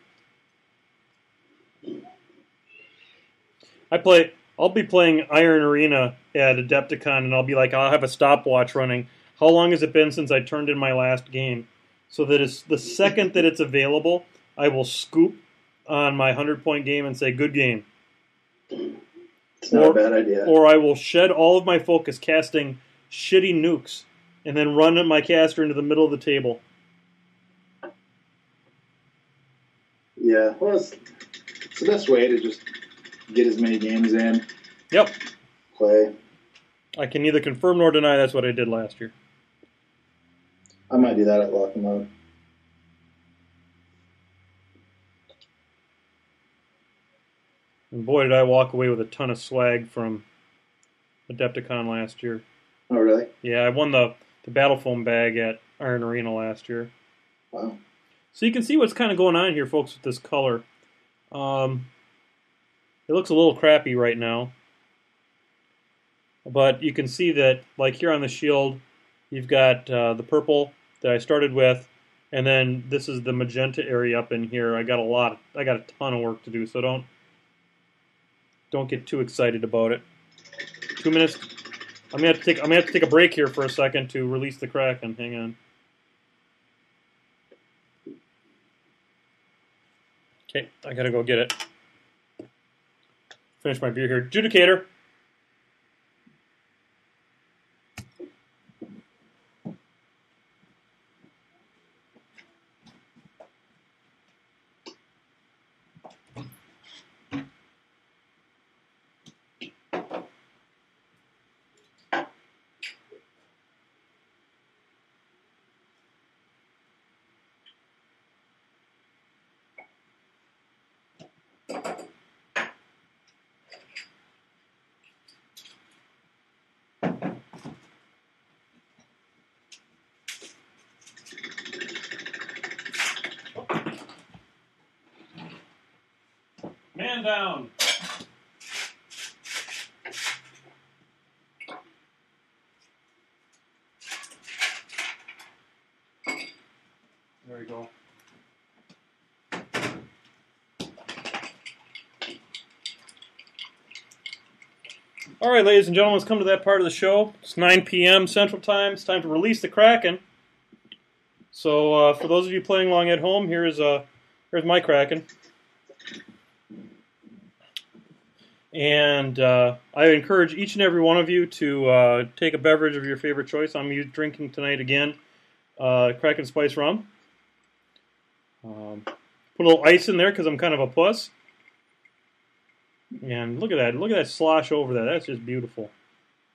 I'll be playing Iron Arena at Adepticon, and I'll be like, I'll have a stopwatch running. How long has it been since I turned in my last game? So that it's the second that it's available, I will scoop on my 100-point game and say, good game. It's not a bad idea. Or I will shed all of my focus casting shitty nukes and then run my caster into the middle of the table. Yeah, well, it's the best way to just get as many games in. Yep. Play. I can neither confirm nor deny that's what I did last year. I might do that at Lock and Load. And boy, did I walk away with a ton of swag from Adepticon last year. Oh, really? Yeah, I won the Battle Foam bag at Iron Arena last year. Wow. So you can see what's kind of going on here, folks, with this color. It looks a little crappy right now. But you can see that, like here on the shield, you've got the purple that I started with, and then this is the magenta area up in here. I got a ton of work to do, so don't get too excited about it. 2 minutes. I'm gonna have to take a break here for a second to release the Kraken. Hang on. Okay, I gotta go get it. Finish my beer here. Judicator. Man down. There we go. All right, ladies and gentlemen, let's come to that part of the show. It's 9 p.m. Central Time. It's time to release the Kraken. So for those of you playing along at home, here's my Kraken. And I encourage each and every one of you to take a beverage of your favorite choice. I'm drinking tonight again, Kraken Spice Rum. Put a little ice in there because I'm kind of a puss. And look at that slosh over that. That's just beautiful.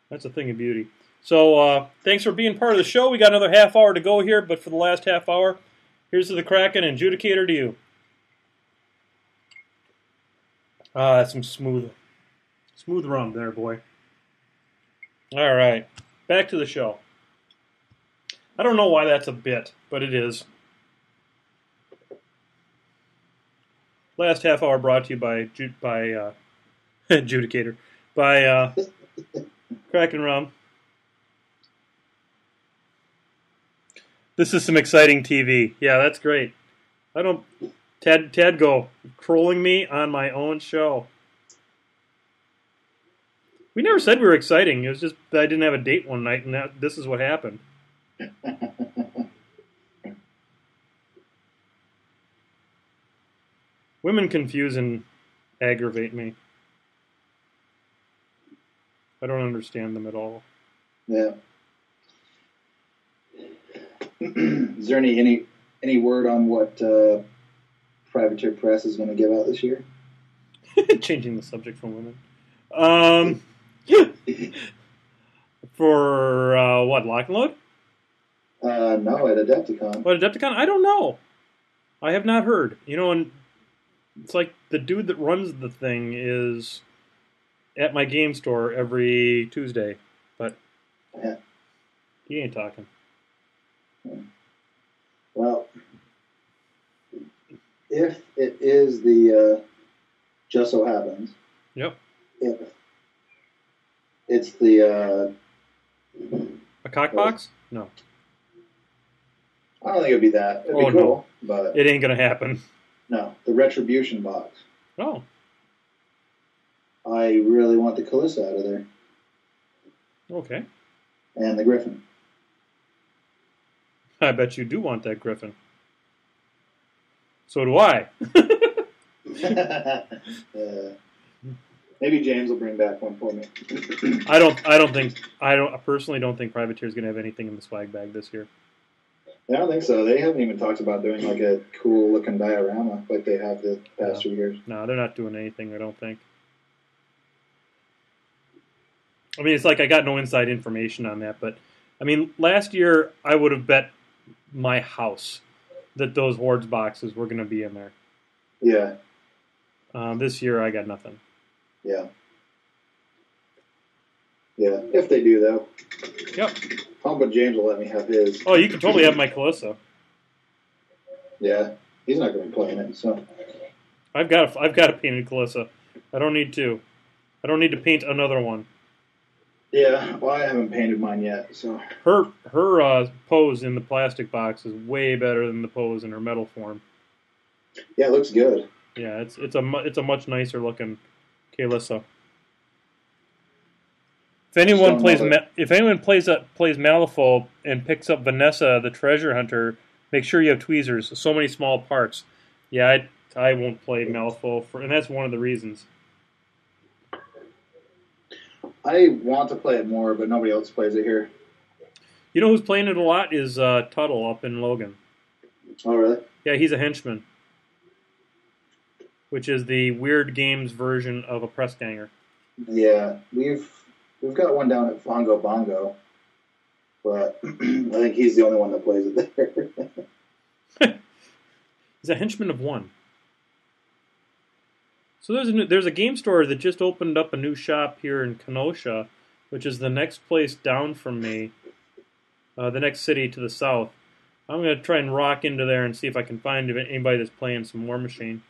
That's a thing of beauty. So thanks for being part of the show. We got another half hour to go here, but for the last half hour, here's to the Kraken and Judicator to you. That's some smooth rum there, boy. All right, back to the show. I don't know why that's a bit, but it is. Last half hour brought to you by Judicator, by Kraken Rum. This is some exciting TV. Yeah, that's great. Ted go trolling me on my own show. We never said we were exciting. It was just that I didn't have a date one night, and this is what happened. Women confuse and aggravate me. I don't understand them at all. Yeah. Is there any word on what Privateer Press is going to give out this year? Changing the subject from women. For what, Lock and Load? No, at Adepticon. What, Adepticon? I don't know. I have not heard. And it's like the dude that runs the thing is at my game store every Tuesday, but he ain't talking. Well, if it is the just so happens. Yep. If it's the a cock box? No. I don't think it'd be that. It'd be cool, no. But it ain't gonna happen. No, the Retribution box. Oh. I really want the Calissa out of there. Okay. And the Griffin. I bet you do want that Griffin. So do I. Maybe James will bring back one for me. I personally don't think Privateer's going to have anything in the swag bag this year. I don't think so. They haven't even talked about doing like a cool looking diorama like they have the past 2 years. No, they're not doing anything, I don't think. I mean, it's like I got no inside information on that, but I mean, last year I would have bet my house that those Hordes boxes were going to be in there. Yeah. This year I got nothing. Yeah. Yeah, if they do, though. Yep. Uncle James will let me have his. Oh, you can totally have my Calissa. Yeah, he's not going to be playing it, so. I've got a painted Calissa. I don't need to paint another one. Yeah, well, I haven't painted mine yet, so. Her pose in the plastic box is way better than the pose in her metal form. Yeah, it looks good. Yeah, it's a much nicer looking Calissa. If anyone plays Malifaux and picks up Vanessa the Treasure Hunter, make sure you have tweezers. So many small parts. Yeah, I won't play Malifaux and that's one of the reasons. I want to play it more, but nobody else plays it here. You know who's playing it a lot is Tuttle up in Logan. Oh, really? Yeah, he's a henchman, which is the Weird Games version of a press ganger. Yeah, we've got one down at Fongo Bongo, but I think he's the only one that plays it there. He's a henchman of one. So there's a game store that just opened up a new shop here in Kenosha, which is the next place down from me, the next city to the south. I'm going to try and rock into there and see if I can find anybody that's playing some War Machine.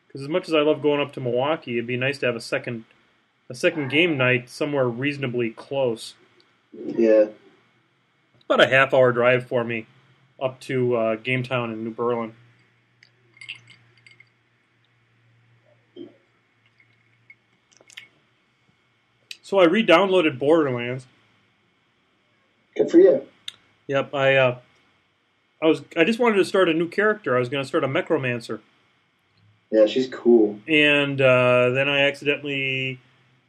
Because as much as I love going up to Milwaukee, it'd be nice to have a second game night somewhere reasonably close. Yeah. It's about a half-hour drive for me up to Gametown in New Berlin. So I re-downloaded Borderlands. Good for you. Yep, I just wanted to start a new character. I was going to start a Necromancer. Yeah, she's cool. And then I accidentally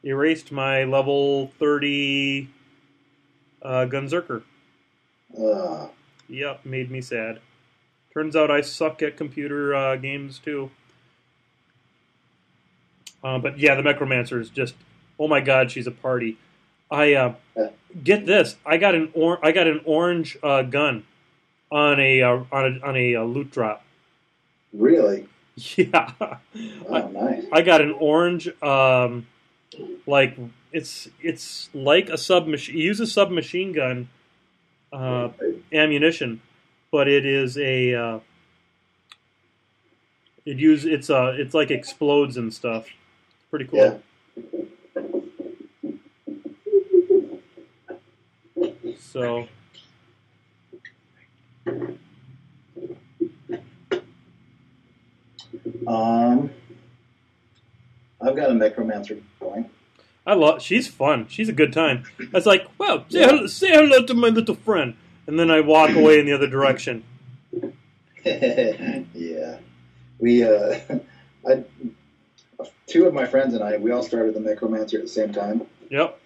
erased my level 30 Gunzerker. Yep, made me sad. Turns out I suck at computer games too. But yeah, the Necromancer is just, oh my god, she's a party. Get this, I got an orange gun on a loot drop. Really? Yeah. Oh, nice. I got an orange, like it's like a submachine. You use a submachine gun ammunition, but it is a it's like explodes and stuff. Pretty cool. Yeah. So. I've got a Necromancer going. She's fun. She's a good time. I was like, well, say hello to my little friend. And then I walk away in the other direction. Yeah. We, two of my friends and I, we all started the Necromancer at the same time. Yep.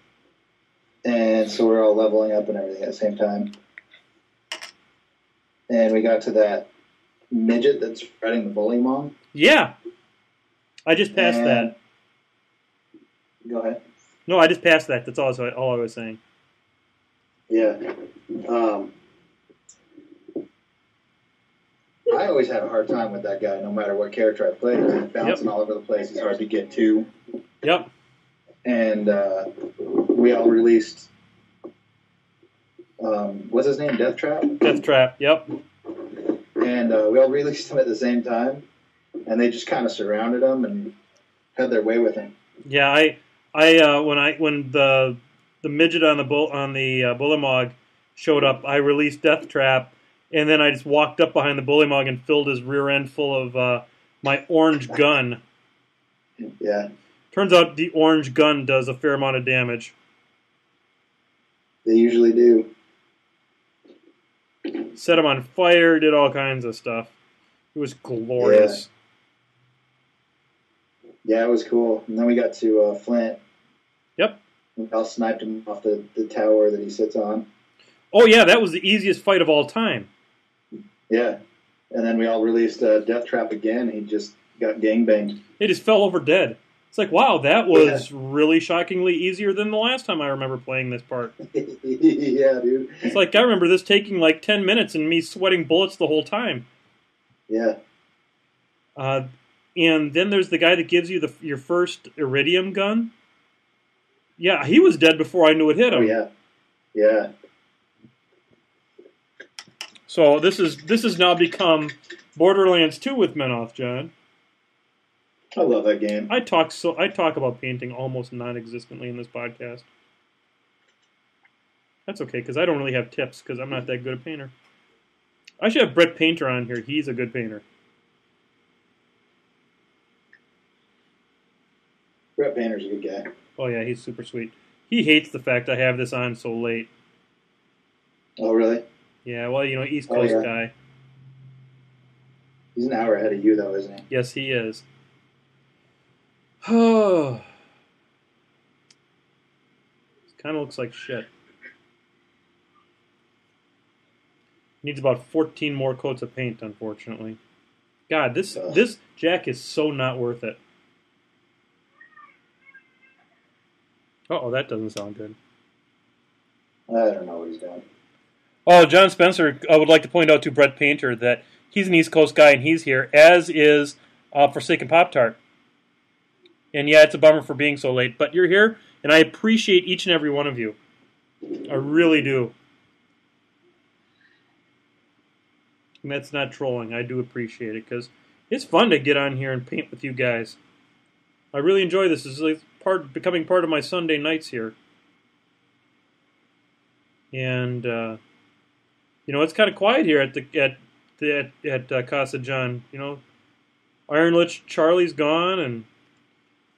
And so we're all leveling up and everything at the same time. And we got to that midget that's riding the bully mom. Yeah. I just passed that. Go ahead. No, I just passed that. That's all I was saying. Yeah. I always have a hard time with that guy, no matter what character I play. He's bouncing all over the place. He's hard to get to. Yep. And we all released, what's his name? Death Trap? Death Trap, yep. And we all released him at the same time. And they just kind of surrounded him and had their way with him. Yeah, when the midget on the Bullimog showed up, I released Death Trap, and then I just walked up behind the Bullymog and filled his rear end full of my orange gun. Yeah. Turns out the orange gun does a fair amount of damage. They usually do. Set him on fire, did all kinds of stuff. It was glorious. Yeah, it was cool. And then we got to Flint. Yep. We all sniped him off the tower that he sits on. Oh, yeah, that was the easiest fight of all time. Yeah. And then we all released Death Trap again. He just got gangbanged. He just fell over dead. It's like, wow, that was really shockingly easier than the last time I remember playing this part. Yeah, dude. It's like, I remember this taking like 10 minutes and me sweating bullets the whole time. Yeah. And then there's the guy that gives you your first iridium gun. Yeah, he was dead before I knew it hit him. Oh, yeah. Yeah. So this has now become Borderlands 2 with MenothJohn. I love that game. I talk about painting almost non-existently in this podcast. That's okay, because I don't really have tips, because I'm not that good a painter. I should have Brett Painter on here. He's a good painter. Brett Painter's a good guy. Oh, yeah, he's super sweet. He hates the fact I have this on so late. Oh, really? Yeah, well, East Coast guy. He's an hour ahead of you, though, isn't he? Yes, he is. Oh. This kind of looks like shit. Needs about 14 more coats of paint, unfortunately. God, this jack is so not worth it. Uh-oh, that doesn't sound good. I don't know what he's doing. Oh, John Spencer, I would like to point out to Brett Painter that he's an East Coast guy and he's here, as is Forsaken Pop-Tart. And yeah, it's a bummer for being so late, but you're here, and I appreciate each and every one of you. I really do. And that's not trolling. I do appreciate it, because it's fun to get on here and paint with you guys. I really enjoy this. This is like becoming part of my Sunday nights here. And, it's kind of quiet here at Casa John. Iron Lich Charlie's gone, and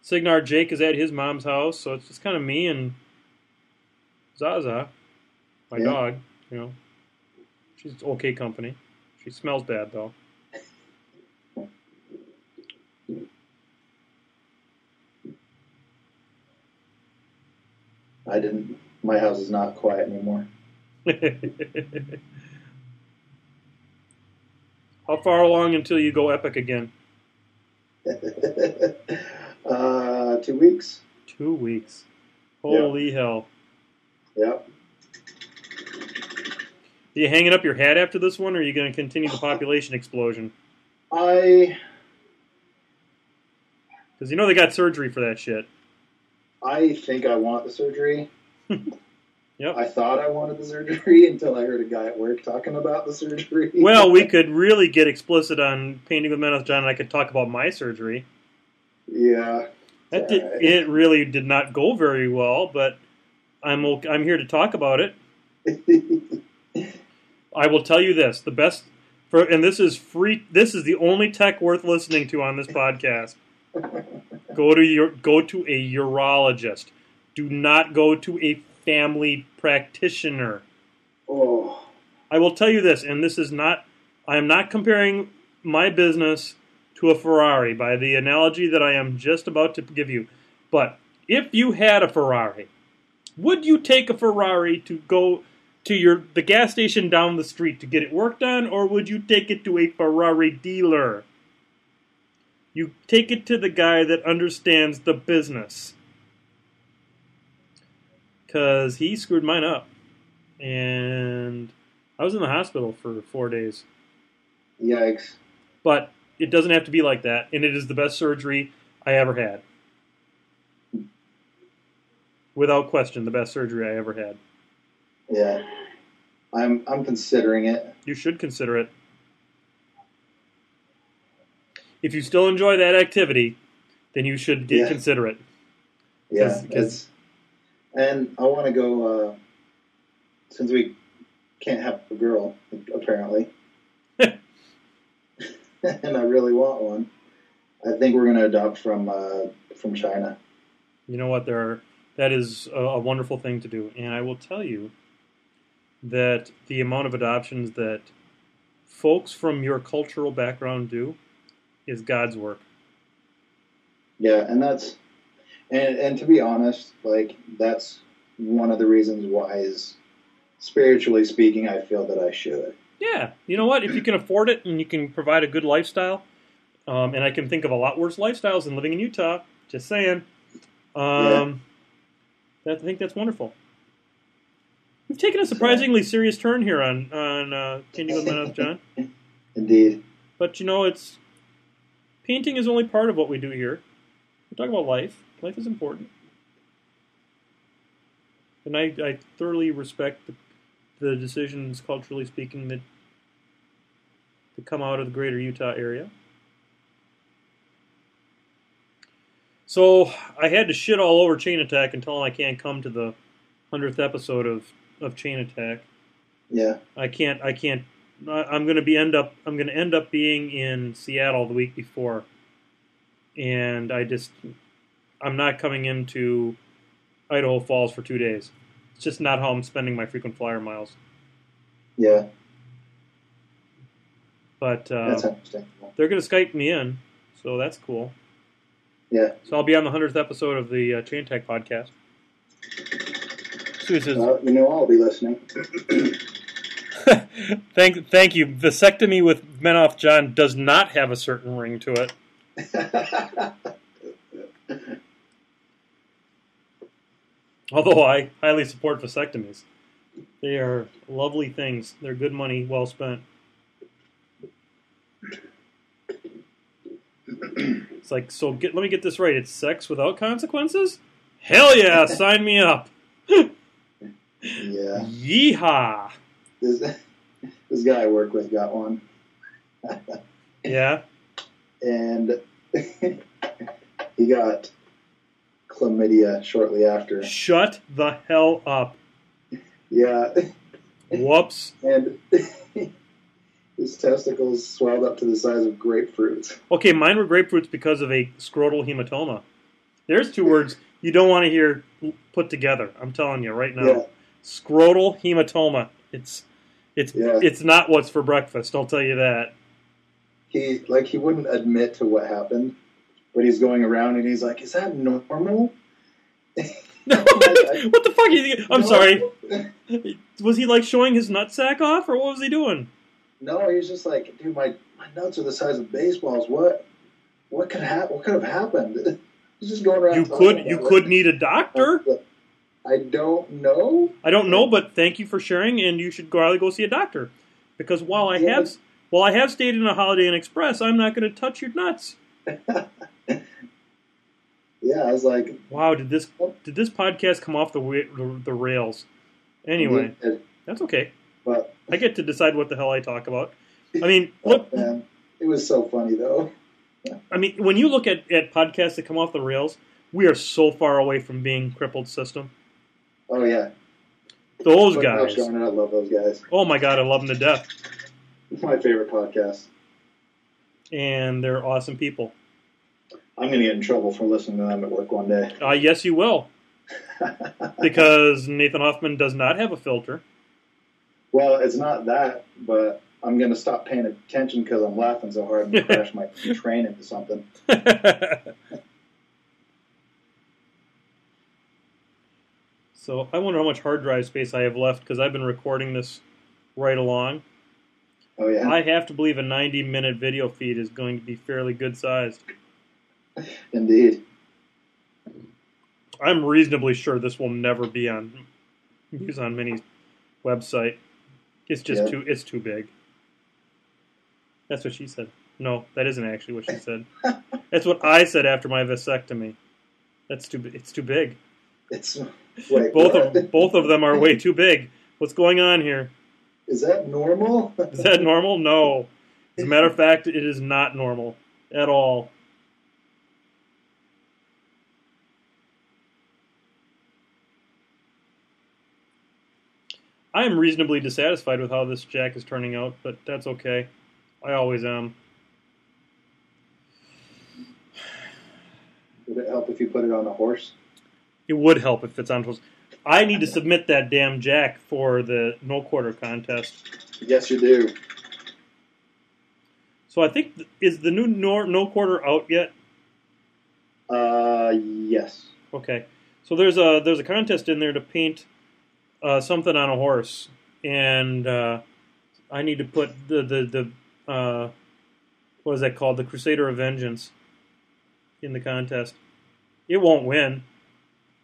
Signar Jake is at his mom's house, so it's just kind of me and Zaza, my dog. She's okay company. She smells bad, though. My house is not quiet anymore. How far along until you go epic again? 2 weeks. 2 weeks. Holy hell. Yep. Are you hanging up your hat after this one, or are you going to continue the population explosion? Because they got surgery for that shit. I think I want the surgery. Yep. I thought I wanted the surgery until I heard a guy at work talking about the surgery. Well, we could really get explicit on Painting with MenothJohn, and I could talk about my surgery. Yeah. It really did not go very well, but I'm here to talk about it. I will tell you this: and this is free. This is the only tech worth listening to on this podcast. Go to a urologist. Do not go to a family practitioner. Oh. I will tell you this, and I am not comparing my business to a Ferrari by the analogy that I am just about to give you. But if you had a Ferrari, would you take a Ferrari to go to the gas station down the street to get it worked on, or would you take it to a Ferrari dealer? You take it to the guy that understands the business. Because he screwed mine up. And I was in the hospital for 4 days. Yikes. But it doesn't have to be like that, and it is the best surgery I ever had. Without question, the best surgery I ever had. Yeah. I'm considering it. You should consider it. If you still enjoy that activity, then you should consider it. Yeah, and I want to go, since we can't have a girl, apparently, and I really want one, I think we're going to adopt from China. You know what? That is a wonderful thing to do. And I will tell you that the amount of adoptions that folks from your cultural background do is God's work. Yeah, and and to be honest, that's one of the reasons why spiritually speaking, I feel that I should. Yeah, you know what? If you can afford it and you can provide a good lifestyle, and I can think of a lot worse lifestyles than living in Utah, Just saying. I think that's wonderful. We've taken a surprisingly serious turn here on Can You With MenothJohn? Indeed. But, it's painting is only part of what we do here. We talk about life. Life is important. And I thoroughly respect the decisions, culturally speaking, that come out of the greater Utah area. So I had to shit all over Chain Attack and tell him I can't come to the 100th episode of Chain Attack. Yeah. I can't. I'm going to end up being in Seattle the week before, and I'm not coming into Idaho Falls for 2 days. It's just not how I'm spending my frequent flyer miles. Yeah. But that's interesting. They're going to Skype me in, so that's cool. Yeah. So I'll be on the 100th episode of the Chain Attack podcast. Sue says, well, I'll be listening. Thank you. Vasectomy with MenothJohn does not have a certain ring to it. Although I highly support vasectomies. They are lovely things. They're good money, well spent. It's like, so let me get this right. It's sex without consequences? Hell yeah, sign me up. Yeah. Yeehaw. This guy I work with got one. Yeah? And he got chlamydia shortly after. Shut the hell up. Yeah. Whoops. And his testicles swelled up to the size of grapefruits. Okay, mine were grapefruits because of a scrotal hematoma. There's two words you don't want to hear put together. I'm telling you right now. Yeah. Scrotal hematoma. It's not what's for breakfast, I'll tell you that. He wouldn't admit to what happened, but he's going around and he's like, "Is that normal?" What the fuck? I'm sorry. Was he like showing his nutsack off, or what was he doing? No, he's just like, "Dude, my nuts are the size of baseballs. What could have happened?" He's just going around. You could need a doctor. I don't know. I don't know, but thank you for sharing, and you should probably go see a doctor, because while I have stayed in a Holiday Inn Express, I'm not going to touch your nuts. Yeah, I was like, wow, did this podcast come off the rails? Anyway, that's okay. But I get to decide what the hell I talk about. I mean, look, man, it was so funny though. I mean, when you look at podcasts that come off the rails, we are so far away from being crippled system. Oh yeah, those guys. I love those guys. Oh my god, I love them to death. It's my favorite podcast, and they're awesome people. I'm going to get in trouble for listening to them at work one day. Yes, you will. Because Nathan Hoffman does not have a filter. Well, it's not that, but I'm going to stop paying attention because I'm laughing so hard and crash my train into something. So I wonder how much hard drive space I have left, because I've been recording this right along. Oh, yeah? I have to believe a 90-minute video feed is going to be fairly good sized. Indeed. I'm reasonably sure this will never be on Views on Mini's website. It's just it's too big. That's what she said. No, that isn't actually what she said. That's what I said after my vasectomy. It's too big. Both of them are way too big. What's going on here? Is that normal? Is that normal? No. As a matter of fact, it is not normal at all. I am reasonably dissatisfied with how this jack is turning out, but that's okay. I always am. Would it help if you put it on a horse? It would help if it's on horse. I need to submit that damn jack for the no quarter contest. Yes, you do. So I think, is the new no quarter out yet? Yes. Okay. So there's a contest in there to paint something on a horse, and I need to put the what is that called? The Crusader of Vengeance in the contest. It won't win,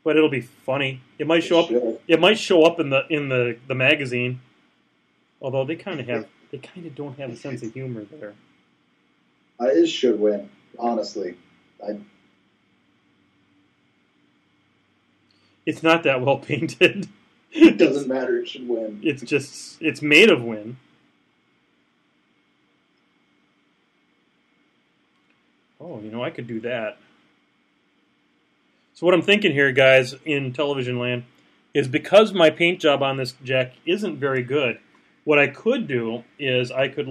but it'll be funny. It might show up. It might show up in the magazine. Although they kind of don't have a sense of humor there. It should win, honestly. It's not that well painted. It doesn't matter. It should win. It's made of win. Oh, I could do that. So what I'm thinking here, guys, in television land, is because my paint job on this jack isn't very good, what I could do is I could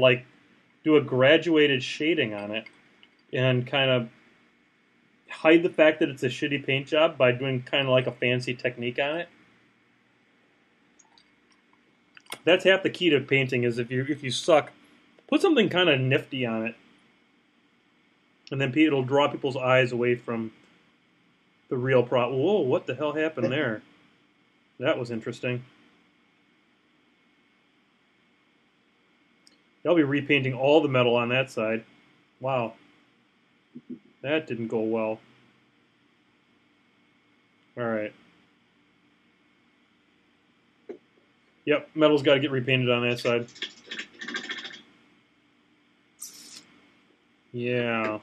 do a graduated shading on it and kind of hide the fact that it's a shitty paint job by doing kind of like a fancy technique on it. That's half the key to painting is if you suck, put something kind of nifty on it. And then it'll draw people's eyes away from the real problem. Whoa, what the hell happened there? That was interesting. They'll be repainting all the metal on that side. Wow. That didn't go well. All right. Yep, metal's got to get repainted on that side. Yeah.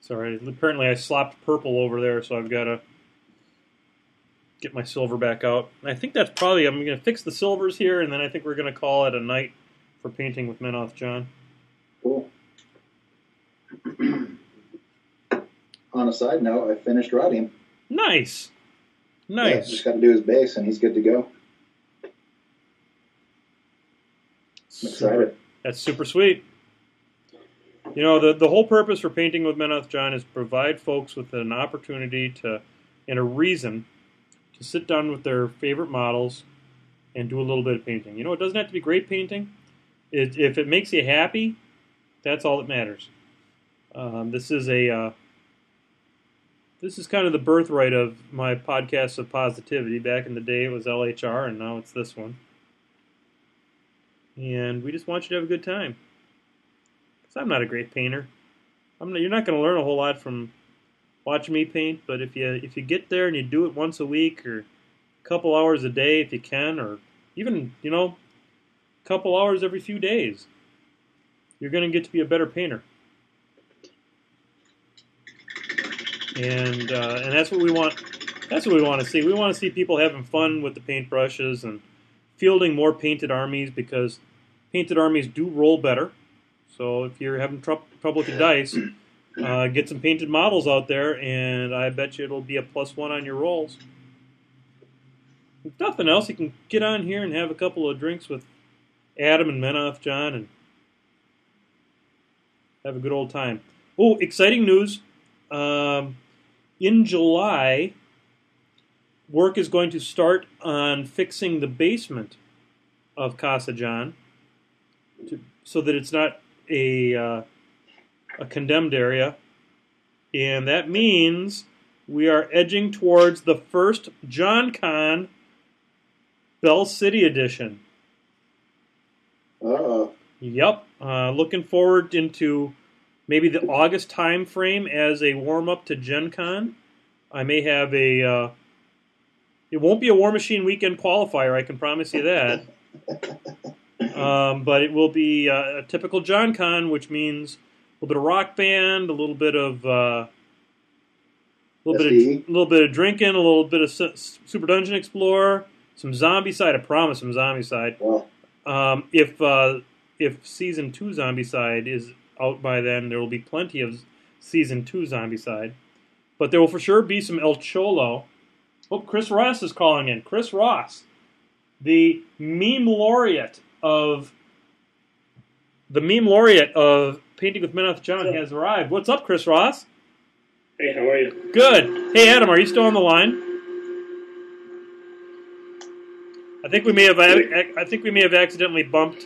Sorry, apparently I slopped purple over there, so I've got to get my silver back out. And I think that's probably, I'm going to fix the silvers here, and then I think we're going to call it a night for painting with MenothJohn. Cool. On a side note, I finished Roddy. Nice. Yeah, just got to do his base, and he's good to go. I'm excited. That's super sweet. The whole purpose for painting with MenothJohn is provide folks with an opportunity and a reason to sit down with their favorite models and do a little bit of painting. It doesn't have to be great painting. If it makes you happy, that's all that matters. This is kind of the birthright of my podcast of positivity. Back in the day, it was LHR, and now it's this one. And we just want you to have a good time. Because I'm not a great painter. You're not going to learn a whole lot from watching me paint, but if you get there and you do it once a week or a couple hours a day if you can, or even, a couple hours every few days, you're going to get to be a better painter. And that's what we want. That's what we want to see. We want to see people having fun with the paintbrushes and fielding more painted armies, because painted armies do roll better. So if you're having trouble with your dice, get some painted models out there, and I bet you it'll be a +1 on your rolls. If nothing else, you can get on here and have a couple of drinks with Adam and MenothJohn and have a good old time. Oh, exciting news. In July, work is going to start on fixing the basement of Casa John so that it's not a condemned area. And that means we are edging towards the first John Con Bell City edition. Yep. Looking forward into maybe the August time frame as a warm-up to Gen Con. I may have it won't be a War Machine weekend qualifier, I can promise you that. But it will be a typical John Con, which means a little bit of rock band, a little bit of drinking, a little bit of Super Dungeon Explorer, some Zombicide. I promise some Zombicide. Wow. If Season 2 Zombicide is out by then, there will be plenty of Season 2 Zombicide. But there will for sure be some El Cholo. Oh, Chris Ross is calling in. Chris Ross, the meme laureate of Painting with MenothJohn has arrived. What's up, Chris Ross? Hey, how are you? Good. Hey, Adam, are you still on the line? I think we may have accidentally bumped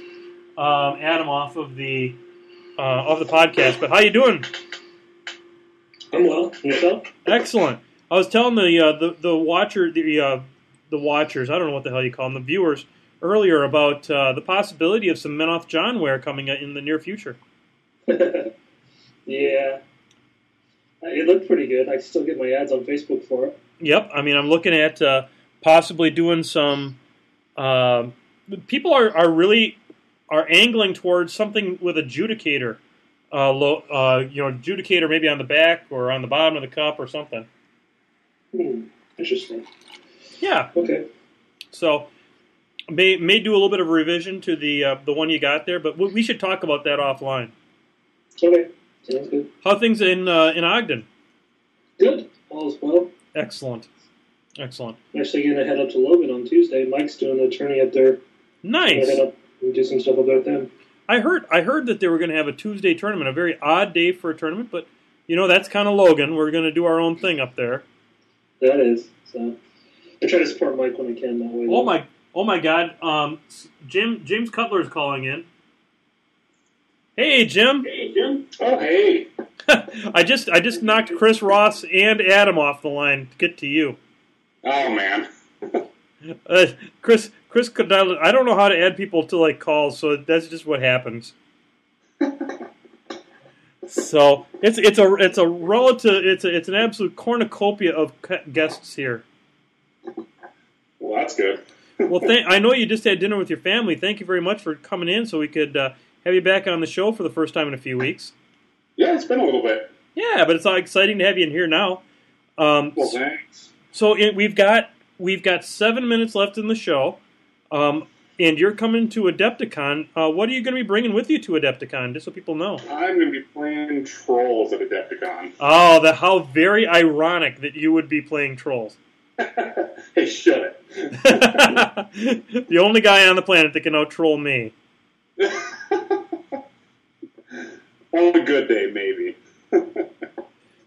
Adam off of the podcast. But how you doing? I'm well. And yourself? Excellent. I was telling the watchers, I don't know what the hell you call them, the viewers, earlier about the possibility of some MenothJohn wear coming in the near future. Yeah. It looked pretty good. I still get my ads on Facebook for it. Yep. I mean, I'm looking at possibly doing some. People are angling towards something with adjudicator. Adjudicator maybe on the back or on the bottom of the cup or something. Interesting. Yeah. Okay. So may do a little bit of revision to the one you got there, but we should talk about that offline. Okay. Sounds good. How are things in Ogden? Good. All is well. Excellent. I'm actually going to head up to Logan on Tuesday. Mike's doing an attorney up there. Nice. Head up and do some stuff up there with them. I heard that they were going to have a Tuesday tournament, a very odd day for a tournament, but that's kind of Logan. We're going to do our own thing up there. That is. So I try to support Mike when I can that way. Oh my God. James Cutler is calling in. Hey, Jim. Hey, Jim. Oh, hey. I just knocked Chris Ross and Adam off the line to get to you. Oh, man. Chris could dial. I don't know how to add people to calls, so that's just what happens. So it's an absolute cornucopia of guests here. Well, that's good. Well, I know you just had dinner with your family. Thank you very much for coming in, so we could have you back on the show for the first time in a few weeks. Yeah, it's been a little bit. Yeah, but it's all exciting to have you in here now. Well, thanks. So we've got 7 minutes left in the show, and you're coming to Adepticon. What are you going to be bringing with you to Adepticon, just so people know? I'm going to be playing Trolls at Adepticon. Oh, how very ironic that you would be playing Trolls. Hey, shut it. The only guy on the planet that can out-troll me. On a good day, maybe.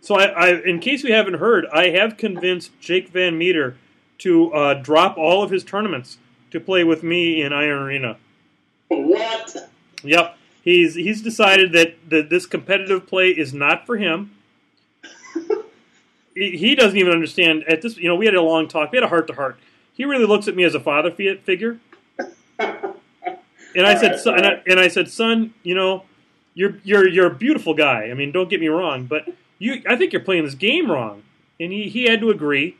So, in case we haven't heard, I have convinced Jake Van Meter to drop all of his tournaments to play with me in Iron Arena. What? Yep. He's decided that this competitive play is not for him. He doesn't even understand at this. We had a long talk. We had a heart-to-heart. He really looks at me as a father figure. And I said, son, you're a beautiful guy. I mean, don't get me wrong, but I think you're playing this game wrong. And he had to agree.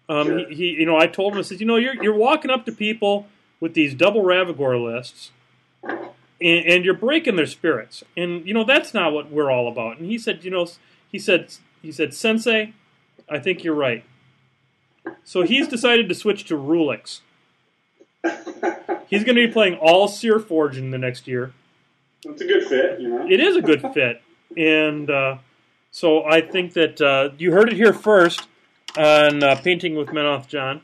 Sure. I told him, I said, you're walking up to people with these double Ravagore lists, and you're breaking their spirits. And that's not what we're all about. And he said, he said, Sensei, I think you're right. So he's decided to switch to Rulix. He's going to be playing all Searforge in the next year. That's a good fit, It is a good fit. And so I think that you heard it here first on Painting with MenothJohn.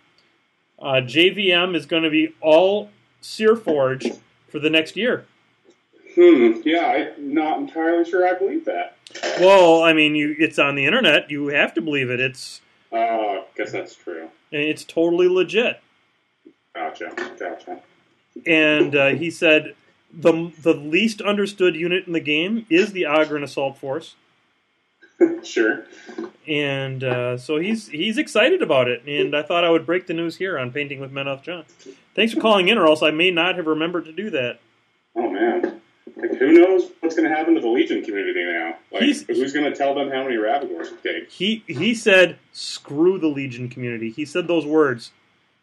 JVM is going to be all Searforge for the next year. Yeah, I'm not entirely sure I believe that. Well, I mean, it's on the internet. You have to believe it. I guess that's true. It's totally legit. Gotcha. And he said the least understood unit in the game is the Ogren Assault Force. Sure. And so he's excited about it. And I thought I would break the news here on Painting with MenothJohn. Thanks for calling in, or else I may not have remembered to do that. Oh, man. Who knows what's going to happen to the Legion community now? Who's going to tell them how many Ravagores it takes? He said, screw the Legion community. He said those words.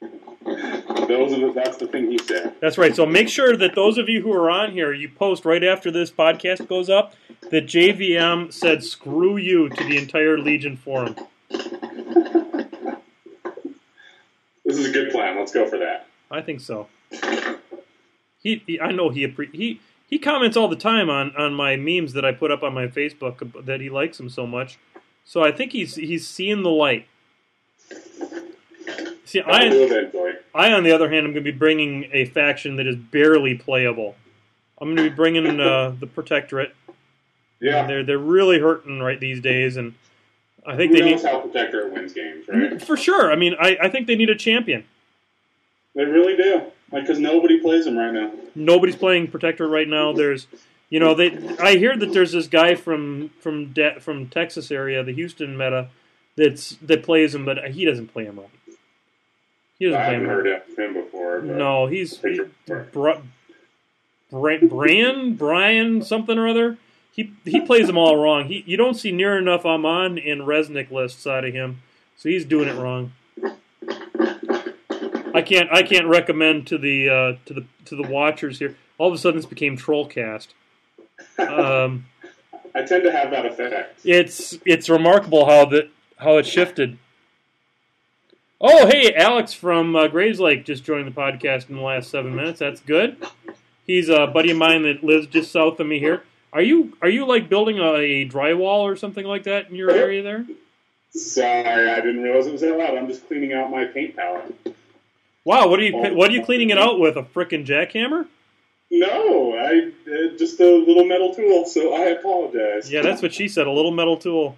That's the thing he said. That's right. So make sure that those of you who are on here, you post right after this podcast goes up, that JVM said screw you to the entire Legion forum. This is a good plan. Let's go for that. I think so. I know he comments all the time on my memes that I put up on my Facebook that he likes them so much. So I think he's seeing the light. See, I on the other hand, I'm going to be bringing a faction that is barely playable. I'm going to be bringing the Protectorate. Yeah, they're really hurting right these days, and I think they need how Protectorate wins games, right? For sure. I mean, I think they need a champion. They really do, because nobody plays them right now. Nobody's playing Protectorate right now. There's, I hear that there's this guy from Texas area, the Houston meta, that plays him, but he doesn't play him right. I haven't heard of him before. No, he's Brian something or other. He plays them all wrong. You don't see near enough Amon and Resnick lists out of him, so he's doing it wrong. I can't recommend to the watchers here. All of a sudden, this became Trollcast. I tend to have that effect. It's remarkable how it shifted. Oh, hey, Alex from Graves Lake just joined the podcast in the last 7 minutes. That's good. He's a buddy of mine that lives just south of me here. Are you like building a drywall or something like that in your area there? Sorry, I didn't realize it was that loud. I'm just cleaning out my paint palette. Wow, what are you cleaning it out with? A frickin' jackhammer? No, just a little metal tool. So I apologize. Yeah, that's what she said. A little metal tool.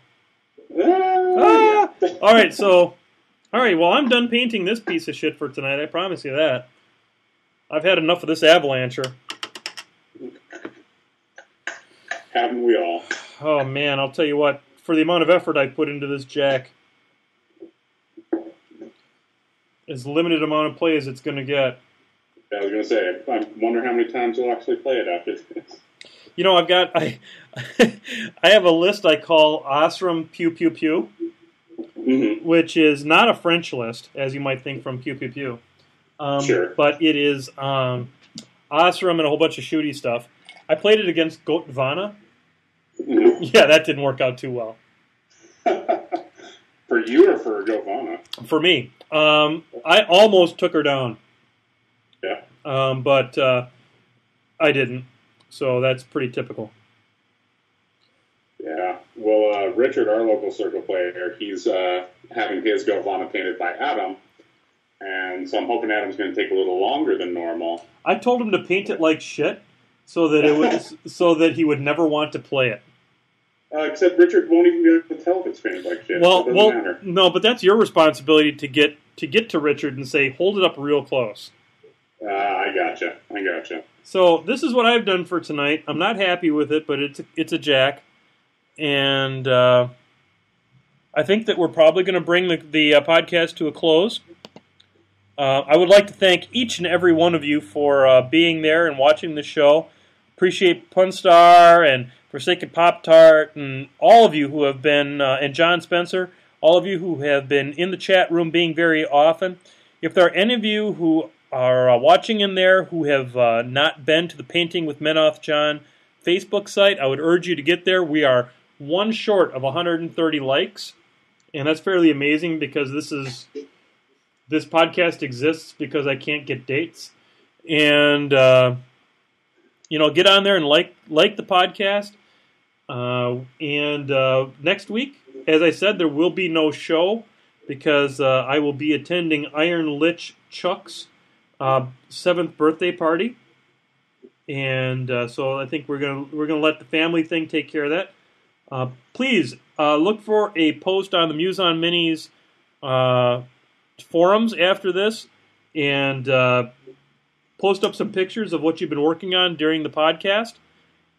Yeah. All right, well, I'm done painting this piece of shit for tonight. I promise you that. I've had enough of this Avalancher. Haven't we all? Oh, man, I'll tell you what. For the amount of effort I put into this jack, as limited amount of play as it's going to get. I was going to say, I wonder how many times you'll actually play it after this. You know, I have a list I call Osram Pew Pew Pew, which is not a French list, as you might think from Pew Pew Pew. Sure. But it is Osram and a whole bunch of shooty stuff. I played it against Gotvana. Mm-hmm. Yeah, that didn't work out too well. For you or for Gotvana? For me. I almost took her down. Yeah. But I didn't. So that's pretty typical. Yeah. Well, Richard, our local circle player, he's having his Gotvana painted by Adam. And so I'm hoping Adam's going to take a little longer than normal. I told him to paint it like shit so that he would never want to play it. Except Richard won't even be able to tell if it's painted like shit. Well, matter. No, but that's your responsibility to get to Richard and say, hold it up real close. I gotcha. So this is what I've done for tonight. I'm not happy with it, but it's a jack, and I think that we're probably going to bring the podcast to a close. I would like to thank each and every one of you for being there and watching the show. Appreciate Punstar and Forsaken Pop-Tart and all of you who have been, and John Spencer, all of you who have been in the chat room being very often. If there are any of you who are watching in there who have not been to the Painting with MenothJohn Facebook site, I would urge you to get there. We are one short of 130 likes, and that's fairly amazing because this podcast exists because I can't get dates. And, get on there and like the podcast. And next week, as I said, there will be no show because I will be attending Iron Lich Chuck's 7th birthday party. And so I think we're gonna let the family thing take care of that. Please look for a post on the Muson Minis forums after this, and post up some pictures of what you've been working on during the podcast.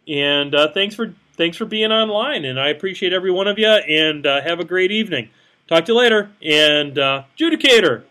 And thanks for being online, and I appreciate every one of you. And have a great evening. Talk to you later. And Judicator.